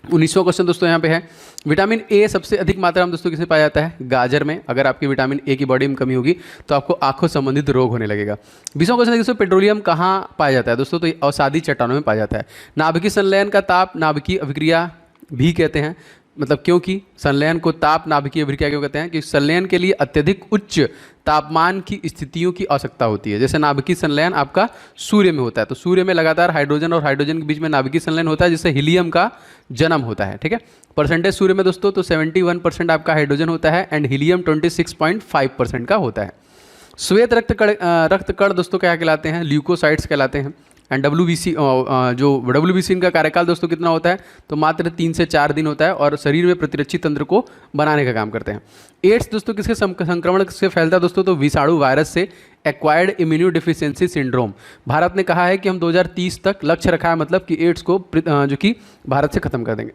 19वां क्वेश्चन दोस्तों यहाँ पे है, विटामिन ए सबसे अधिक मात्रा में दोस्तों किसमें पाया जाता है? गाजर में। अगर आपकी विटामिन ए की बॉडी में कमी होगी तो आपको आंखों संबंधित रोग होने लगेगा। 20वां क्वेश्चन दोस्तों, पेट्रोलियम कहाँ पाया जाता है दोस्तों? तो अवसादी चट्टानों में पाया जाता है। नाभिकीय संलयन का ताप नाभिकीय अभिक्रिया भी कहते हैं, मतलब क्योंकि संलयन को ताप नाभिकीय अभिक्रिया क्यों कहते हैं? कि संलयन के लिए अत्यधिक उच्च तापमान की स्थितियों की आवश्यकता होती है। जैसे नाभिकीय संलयन आपका सूर्य में होता है, तो सूर्य में लगातार हाइड्रोजन और हाइड्रोजन के बीच में नाभिकीय संलयन होता है जिससे हीलियम का जन्म होता है। ठीक है, परसेंटेज सूर्य में दोस्तों तो 71% आपका हाइड्रोजन होता है एंड हीलियम 26.5% का होता है। श्वेत रक्त कण दोस्तों क्या कहलाते हैं? ल्यूकोसाइट्स कहलाते हैं। एंड WBC जो WBC का कार्यकाल दोस्तों कितना होता है, तो मात्र 3 से 4 दिन होता है और शरीर में प्रतिरक्षी तंत्र को बनाने का काम करते हैं। एड्स दोस्तों किसके संक्रमण से फैलता है दोस्तों, तो विषाणु वायरस से, acquired immuno deficiency syndrome. Bharat ने कहा है कि हम 2030 तक लक्ष्य रखा है, मतलब कि एड्स को जो कि भारत से खत्म कर देंगे।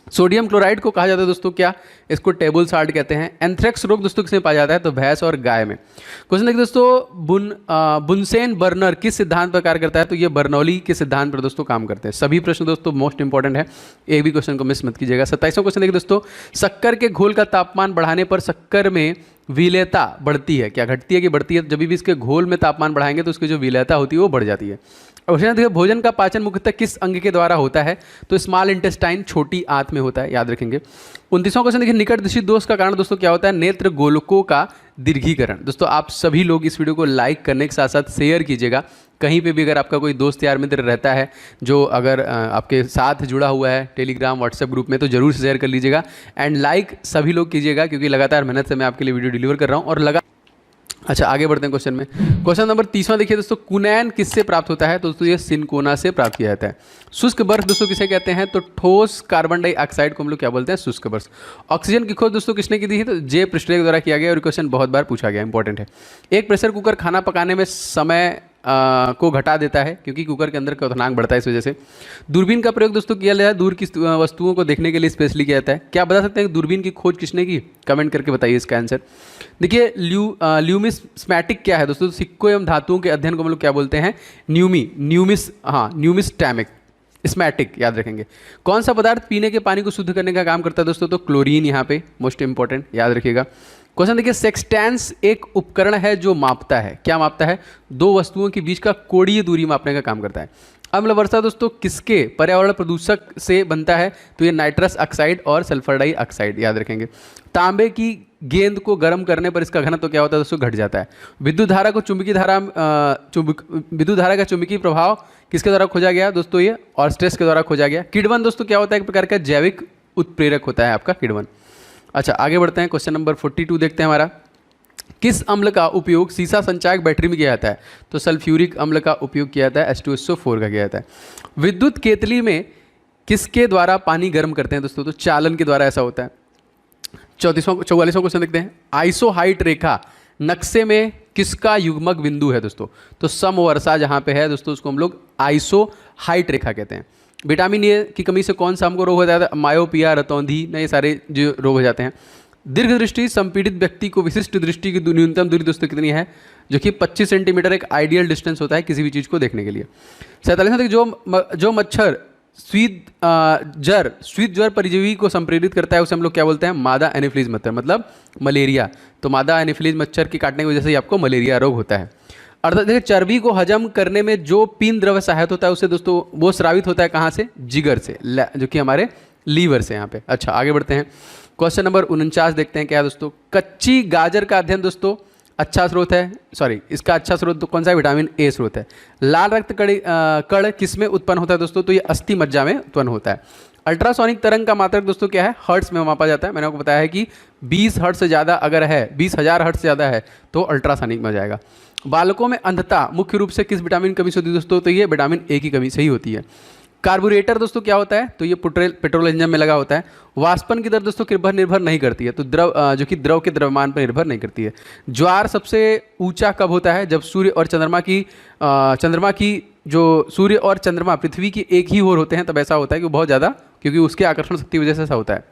सोडियम क्लोराइड को कहा जाता है दोस्तों क्या, इसको टेबल साल्ट कहते हैं। एंथ्रेक्स रोग दोस्तों किसमें पाया जाता है, तो भैंस और गाय में। क्वेश्चन देखिए दोस्तों, बुनसेन बर्नर किस सिद्धांत पर कार्य करता है, तो ये बर्नौली के सिद्धांत पर दोस्तों काम करते हैं। सभी प्रश्न दोस्तों मोस्ट इंपॉर्टेंट है, एक भी क्वेश्चन को मिस मत कीजिएगा। 27वां क्वेश्चन देखिए दोस्तों, शक्कर के घोल का तापमान बढ़ाने पर शक्कर में विलेयता बढ़ती है, क्या घटती है कि बढ़ती है। जब भी इसके घोल में तापमान बढ़ाएंगे तो उसकी जो विलेयता होती है वो बढ़ जाती है। क्वेश्चन देखिए, भोजन का पाचन मुख्यतः किस अंग के द्वारा होता है, तो स्मॉल इंटेस्टाइन, छोटी आंत में होता है, याद रखेंगे। 29वां क्वेश्चन देखिए, निकट दृष्टि दोष का कारण दोस्तों क्या होता है, नेत्र गोलकों का दीर्घीकरण। दोस्तों आप सभी लोग इस वीडियो को लाइक करने के साथ साथ शेयर कीजिएगा। कहीं पे भी अगर आपका कोई दोस्त यार मित्र रहता है जो अगर आपके साथ जुड़ा हुआ है टेलीग्राम व्हाट्सएप ग्रुप में, तो जरूर शेयर कर लीजिएगा एंड लाइक सभी लोग कीजिएगा, क्योंकि लगातार मेहनत से मैं आपके लिए वीडियो डिलीवर कर रहा हूँ और अच्छा आगे बढ़ते हैं क्वेश्चन में। क्वेश्चन नंबर 30वां देखिए दोस्तों, कुनैन किससे प्राप्त होता है, तो दोस्तों ये सिनकोना से प्राप्त किया जाता है। शुष्क बर्फ दोस्तों किसे कहते हैं, तो ठोस कार्बन डाइऑक्साइड को हम लोग क्या बोलते हैं, शुष्क बर्फ। ऑक्सीजन की खोज दोस्तों किसने की थी, तो जे प्रिस्टले के द्वारा किया गया और क्वेश्चन बहुत बार पूछा गया, इंपॉर्टेंट है। एक प्रेशर कुकर खाना पकाने में समय को घटा देता है, क्योंकि कुकर के अंदर क्वथनांक बढ़ता है इस वजह से। दूरबीन का प्रयोग दोस्तों किया जाता है दूर की वस्तुओं को देखने के लिए स्पेशली किया जाता है। क्या बता सकते हैं दूरबीन की खोज किसने की, कमेंट करके बताइए इसका आंसर। देखिए ल्यूमिस्मैटिक क्या है दोस्तों, सिक्कों एवं धातुओं के अध्ययन को हम लोग क्या बोलते हैं, न्यूमिस्टैमिक स्मैटिक, याद रखेंगे। कौन सा पदार्थ पीने के पानी को शुद्ध करने का काम करता है दोस्तों, तो क्लोरीन, यहाँ पे मोस्ट इंपॉर्टेंट, याद रखिएगा। क्वेश्चन देखिए, सेक्सटेंस एक उपकरण है जो मापता है, क्या मापता है, दो वस्तुओं के बीच का कोणीय दूरी मापने का काम करता है। अम्ल वर्षा दोस्तों किसके पर्यावरण प्रदूषक से बनता है, तो ये नाइट्रस ऑक्साइड और सल्फर डाइऑक्साइड, याद रखेंगे। तांबे की गेंद को गर्म करने पर इसका घनत्व क्या होता है दोस्तों, घट जाता है। विद्युत धारा का चुंबकीय प्रभाव किसके द्वारा खोजा गया दोस्तों, ये ऑर्स्टेस के द्वारा खोजा गया। किण्वन दोस्तों क्या होता है, एक प्रकार का जैविक उत्प्रेरक होता है आपका किण्वन। अच्छा आगे बढ़ते हैं, क्वेश्चन नंबर 42 देखते हैं हमारा। किस अम्ल का उपयोग सीसा संचायक बैटरी में किया जाता है, तो सल्फ्यूरिक अम्ल का उपयोग किया जाता है, H2SO4 का किया जाता है। विद्युत केतली में किसके द्वारा पानी गर्म करते हैं दोस्तों, तो चालन के द्वारा ऐसा होता है। 44वां क्वेश्चन देखते हैं, आइसोहाइट रेखा नक्शे में किसका युग्मक बिंदु है दोस्तों, तो समवर्षा जहाँ पे है दोस्तों उसको हम लोग आइसोहाइट रेखा कहते हैं। विटामिन ए की कमी से कौन सा हमको रोग हो जाता है, मायोपिया, रतौंधी, ये सारे जो रोग हो जाते हैं। दीर्घ दृष्टि संपीड़ित व्यक्ति को विशिष्ट दृष्टि की न्यूनतम दूरी दोस्तों कितनी है, जो कि 25 सेंटीमीटर एक आइडियल डिस्टेंस होता है किसी भी चीज़ को देखने के लिए। 47वां, जो मच्छर स्वीत ज्वर परिजीवी को संप्रेरित करता है उसे हम लोग क्या बोलते हैं, मादा एनोफिलीज मच्छर, मतलब मलेरिया। तो मादा एनोफिलीज मच्छर की काटने की वजह से ही आपको मलेरिया रोग होता है। अर्थात देखिए, चर्बी को हजम करने में जो पीन द्रव्य सहायक होता है उसे दोस्तों वो स्रावित होता है कहाँ से, जिगर से, जो कि हमारे लीवर से यहाँ पे। अच्छा आगे बढ़ते हैं, क्वेश्चन नंबर 49 देखते हैं क्या है दोस्तों। कच्ची गाजर का अध्ययन दोस्तों अच्छा स्रोत है, सॉरी इसका अच्छा स्रोत तो कौन सा है, विटामिन ए स्रोत है। लाल रक्त कण किस में उत्पन्न होता है दोस्तों, तो ये अस्थि मज्जा में उत्पन्न होता है। अल्ट्रासोनिक तरंग का मात्रक दोस्तों क्या है, हर्ट्स में मापा जाता है। मैंने आपको बताया है कि 20 हर्ट्स से ज़्यादा अगर है, 20,000 हर्ट्स से ज़्यादा है तो अल्ट्रासोनिक में जाएगा। बालकों में अंधता मुख्य रूप से किस विटामिन की कमी से होती है दोस्तों, तो ये विटामिन ए की कमी से ही होती है। कार्बोरेटर दोस्तों क्या होता है, तो ये पेट्रोल इंजन में लगा होता है। वाष्पन की दर दोस्तों किस पर निर्भर नहीं करती है, तो जो कि द्रव के द्रव्यमान पर निर्भर नहीं करती है। ज्वार सबसे ऊंचा कब होता है, जब सूर्य और सूर्य और चंद्रमा पृथ्वी की एक ही ओर होते हैं तब ऐसा होता है कि बहुत ज़्यादा, क्योंकि उसके आकर्षण शक्ति की वजह से ऐसा होता है।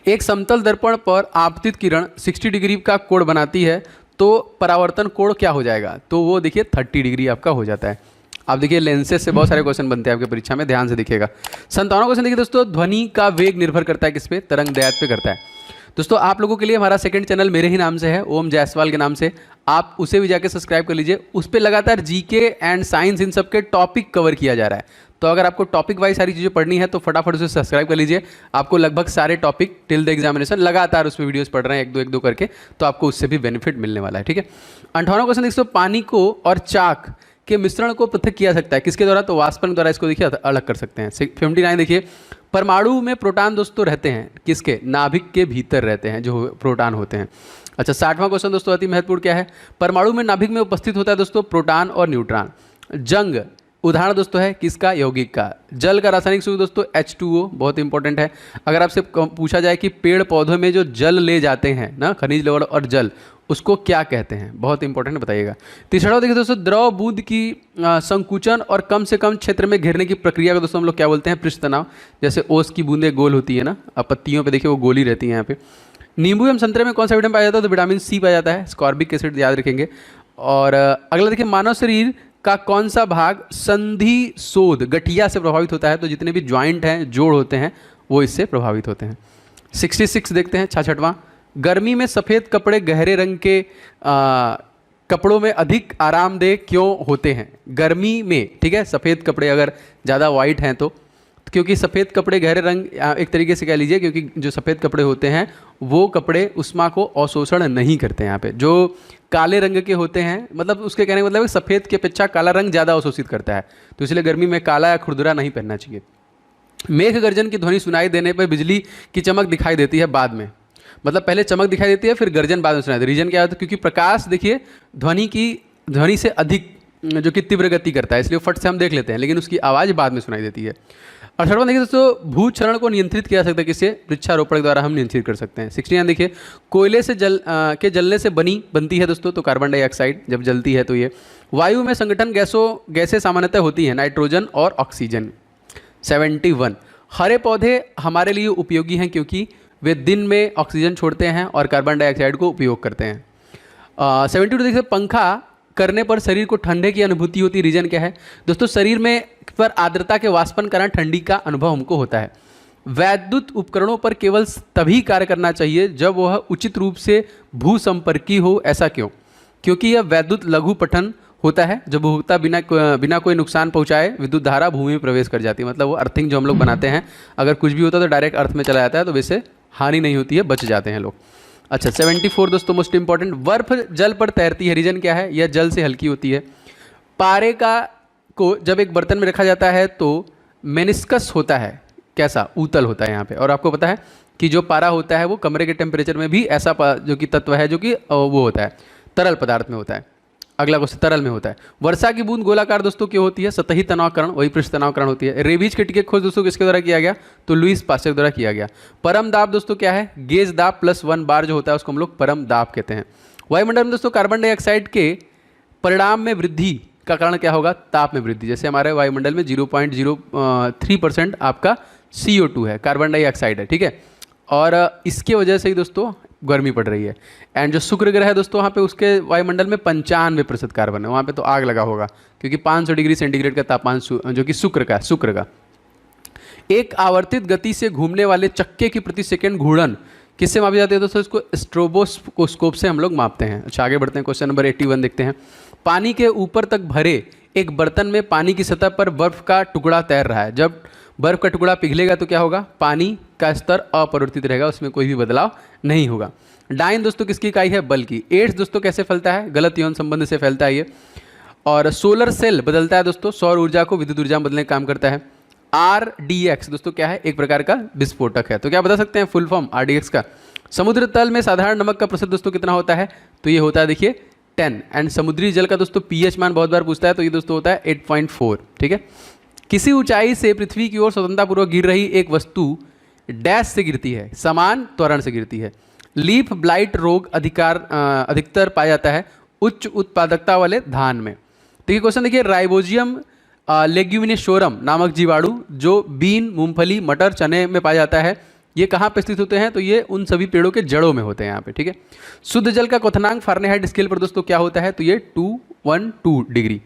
एक समतल दर्पण पर आपतित किरण 60 डिग्री का कोण बनाती है, तो परावर्तन कोण क्या हो जाएगा, तो वो देखिए 30 डिग्री आपका हो जाता है। आप देखिए लेंसेज से बहुत सारे क्वेश्चन बनते हैं आपके परीक्षा में, ध्यान से देखिएगा। 57वां क्वेश्चन देखिए दोस्तों, ध्वनि का वेग निर्भर करता है किस पे, तरंग दैर्घ्य पे करता है। दोस्तों आप लोगों के लिए हमारा सेकंड चैनल मेरे ही नाम से है, ओम जायसवाल के नाम से, आप उसे भी जाके सब्सक्राइब कर लीजिए। उस पर लगातार जीके एंड साइंस इन सब के टॉपिक कवर किया जा रहा है, तो अगर आपको टॉपिक वाइज सारी चीज़ें पढ़नी है तो फटाफट उसे सब्सक्राइब कर लीजिए। आपको लगभग सारे टॉपिक टिल द एग्जामिनेशन लगातार उस पर वीडियोस पढ़ रहे हैं एक दो करके, तो आपको उससे भी बेनिफिट मिलने वाला है, ठीक है। 58वां क्वेश्चन देखिए, पानी को और चाक के मिश्रण को पृथक किया सकता है किसके द्वारा, तो वाष्पन द्वारा इसको देखिए अलग कर सकते हैं। 59 देखिए, परमाणु में प्रोटॉन दोस्तों रहते हैं किसके, नाभिक के भीतर रहते हैं जो प्रोटॉन होते हैं। अच्छा 60वां क्वेश्चन दोस्तों अति महत्वपूर्ण क्या है, परमाणु में नाभिक में उपस्थित होता है दोस्तों प्रोटॉन और न्यूट्रॉन। जंग उदाहरण दोस्तों है किसका? यौगिक का। जल का रासायनिक सूत्र दोस्तों H2O, बहुत इंपॉर्टेंट है। अगर आपसे पूछा जाए कि पेड़ पौधों में जो जल ले जाते हैं ना, खनिज लवण और जल, उसको क्या कहते हैं? बहुत इंपॉर्टेंट बताइएगा। तीसरा देखिए दोस्तों, द्रव बूंद की संकुचन और कम से कम क्षेत्र में घेरने की प्रक्रिया को दोस्तों हम लोग क्या बोलते हैं? पृष्ठ तनाव। जैसे ओस की बूंदें गोल होती है ना, अब पत्तियों पे देखिए वो गोली रहती है यहाँ पे। नींबू एवं संतरे में कौन सा विटामिन पाया जाता है? तो विटामिन सी पाया जाता है, स्कॉर्बिक एसिड याद रखेंगे। और अगला देखिए, मानव शरीर का कौन सा भाग संधि शोध गठिया से प्रभावित होता है? तो जितने भी ज्वाइंट हैं, जोड़ होते हैं, वो इससे प्रभावित होते हैं। 66 देखते हैं, 66वां, गर्मी में सफ़ेद कपड़े गहरे रंग के कपड़ों में अधिक आरामदेह क्यों होते हैं? गर्मी में, ठीक है, सफ़ेद कपड़े अगर ज़्यादा वाइट हैं तो क्योंकि सफ़ेद कपड़े गहरे रंग, एक तरीके से कह लीजिए, क्योंकि जो सफ़ेद कपड़े होते हैं वो कपड़े उष्मा को अवशोषण नहीं करते हैं। यहाँ पे जो काले रंग के होते हैं, मतलब उसके कहने का मतलब है सफ़ेद की अपेक्षा काला रंग ज़्यादा अवशोषित करता है, तो इसलिए गर्मी में काला या खुरदुरा नहीं पहनना चाहिए। मेघ गर्जन की ध्वनि सुनाई देने पर बिजली की चमक दिखाई देती है बाद में, मतलब पहले चमक दिखाई देती है फिर गर्जन बाद में सुनाई देती है। रीजन क्या होता है? क्योंकि प्रकाश देखिए ध्वनि से अधिक जो कि तीव्र गति करता है, इसलिए फट से हम देख लेते हैं, लेकिन उसकी आवाज़ बाद में सुनाई देती है। 68वां देखिए दोस्तों, भूक्षरण को नियंत्रित किया जा सकता है किससे? वृक्षारोपण के द्वारा हम नियंत्रित कर सकते हैं। 69 देखिए, कोयले से के जलने से बनती है दोस्तों, तो कार्बन डाइऑक्साइड जब जलती है तो ये। वायु में संगठन गैसें सामान्यतः होती हैं, नाइट्रोजन और ऑक्सीजन। 71, हरे पौधे हमारे लिए उपयोगी हैं क्योंकि वे दिन में ऑक्सीजन छोड़ते हैं और कार्बन डाइऑक्साइड को उपयोग करते हैं। 72 देखिए, पंखा करने पर शरीर को ठंडे की अनुभूति होती है। रीजन क्या है दोस्तों? शरीर में पर आर्द्रता के वाष्पन कारण ठंडी का अनुभव हमको होता है। वैद्युत उपकरणों पर केवल तभी कार्य करना चाहिए जब वह उचित रूप से भूसंपर्की हो। ऐसा क्यों? क्योंकि यह वैद्युत लघु पठन होता है, जब उपभोक्ता बिना कोई नुकसान पहुंचाए विद्युत धारा भूमि में प्रवेश कर जाती है। मतलब वो अर्थिंग जो हम लोग बनाते हैं, अगर कुछ भी होता है तो डायरेक्ट अर्थ में चला जाता है, तो वैसे हानि नहीं होती है, बच जाते हैं लोग। अच्छा 74 दोस्तों, मोस्ट इंपॉर्टेंट, बर्फ जल पर तैरती है। रीजन क्या है? यह जल से हल्की होती है। पारे को जब एक बर्तन में रखा जाता है तो मेनिस्कस होता है, कैसा? ऊतल होता है यहाँ पे। और आपको पता है कि जो पारा होता है वो कमरे के टेम्परेचर में भी ऐसा जो कि तत्व है जो कि वो होता है, तरल पदार्थ में होता है। अगला क्वेश्चन, तरल में होता है। वर्षा की बूंद गोलाकार दोस्तों क्यों होती है? सतही तनावकरण, वही पृष्ठ तनावकरण होती है। रेबीज के टीके खोज दोस्तों किसके द्वारा किया गया? तो लुईस पास्चर द्वारा किया गया। परम दाब दोस्तों क्या है? गेज दाब प्लस 1 बार जो होता है उसको हम लोग परम दाब कहते हैं। वायुमंडल में दोस्तों कार्बन डाइऑक्साइड के परिणाम में वृद्धि का कारण क्या होगा? ताप में वृद्धि। जैसे हमारे वायुमंडल में 0.03% आपका CO2 है, कार्बन डाइऑक्साइड है, ठीक है, और इसके वजह से ही दोस्तों गर्मी पड़ रही है। एंड जो शुक्र ग्रह है दोस्तों, वहाँ पे उसके वायुमंडल में 95% कार्बन है, वहाँ पे तो आग लगा होगा, क्योंकि 500 डिग्री सेंटीग्रेड का तापमान जो कि शुक्र का। एक आवर्तित गति से घूमने वाले चक्के की प्रति सेकंड घूर्णन किससे मापी जाती है दोस्तों? इसको स्ट्रोबोस्कोप से हम लोग मापते हैं। अच्छा आगे बढ़ते हैं, क्वेश्चन नंबर 81 देखते हैं। पानी के ऊपर तक भरे एक बर्तन में पानी की सतह पर बर्फ का टुकड़ा तैर रहा है। जब बर्फ का टुकड़ा पिघलेगा तो क्या होगा? पानी का स्तर अपरिवर्तित रहेगा, उसमें कोई भी बदलाव नहीं होगा। डाइन दोस्तों किसकी इकाई है? बल की। एड्स दोस्तों कैसे फैलता है? गलत यौन संबंध से फैलता है ये। और सोलर सेल बदलता है दोस्तों, सौर ऊर्जा को विद्युत ऊर्जा में बदलने का काम करता है। RDX दोस्तों क्या है? एक प्रकार का विस्फोटक है। तो क्या बता सकते हैं फुल फॉर्म RDX का? समुद्र तल में साधारण नमक का प्रतिशत दोस्तों कितना होता है? तो ये होता है देखिए 10। एंड समुद्री जल का दोस्तों pH मान बहुत बार पूछता है, तो ये दोस्तों होता है 8.4, ठीक है। किसी ऊंचाई से पृथ्वी की ओर स्वतंत्रतापूर्वक गिर रही एक वस्तु डैश से गिरती है, समान त्वरण से गिरती है। लीफ ब्लाइट रोग अधिकतर पाया जाता है उच्च उत्पादकता वाले धान में। देखिए क्वेश्चन देखिए, राइबोजियम लेग्यूमिनेशोरम नामक जीवाणु जो बीन, मूंगफली, मटर, चने में पाया जाता है, ये कहाँ पे स्थित होते हैं? तो ये उन सभी पेड़ों के जड़ों में होते हैं यहाँ पे, ठीक है। शुद्ध जल का क्वथनांक फारेनहाइट स्केल पर दोस्तों क्या होता है? तो ये 212 डिग्री।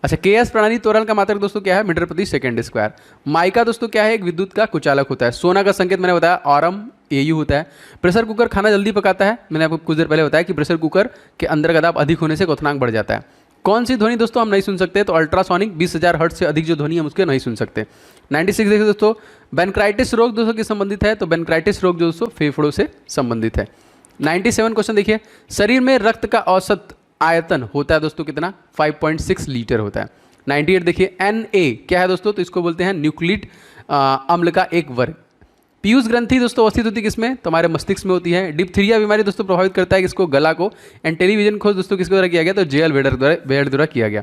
अच्छा KS प्रणाली त्वरण का मात्रक दोस्तों क्या है? मीटर प्रति सेकंड स्क्वायर। माइका दोस्तों क्या है? एक विद्युत का कुचालक होता है। सोना का संकेत मैंने बताया ऑरम AU होता है। प्रेशर कुकर खाना जल्दी पकाता है, मैंने आपको कुछ देर पहले बताया कि प्रेशर कुकर के अंदर का दाब अधिक होने से क्वथनांक बढ़ जाता है। कौन सी ध्वनि दोस्तों हम नहीं सुन सकते? तो अल्ट्रासोनिक 20,000 हर्ट्ज से अधिक जो ध्वनि हम उसके नहीं सुन सकते। 96 देखिए दोस्तों, बेनक्राइटिस रोग दोस्तों किस संबंधित है? तो बेनक्राइटिस रोग जो दोस्तों फेफड़ों से संबंधित है। 97 क्वेश्चन देखिए, शरीर में रक्त का औसत आयतन होता है दोस्तों कितना? 5.6 लीटर होता है। 98 देखिए, Na क्या है दोस्तों? तो इसको बोलते हैं न्यूक्लिक अम्ल का एक वर्ग। पीयूष ग्रंथि दोस्तों अवस्थित होती है किसमें? तो हमारे मस्तिष्क में होती है। डिप्थीरिया बीमारी दोस्तों प्रभावित करता है किसको? गला को। एंड टेलीविजन खोज दोस्तों किसके द्वारा किया गया? तो JL वेडर द्वारा किया गया।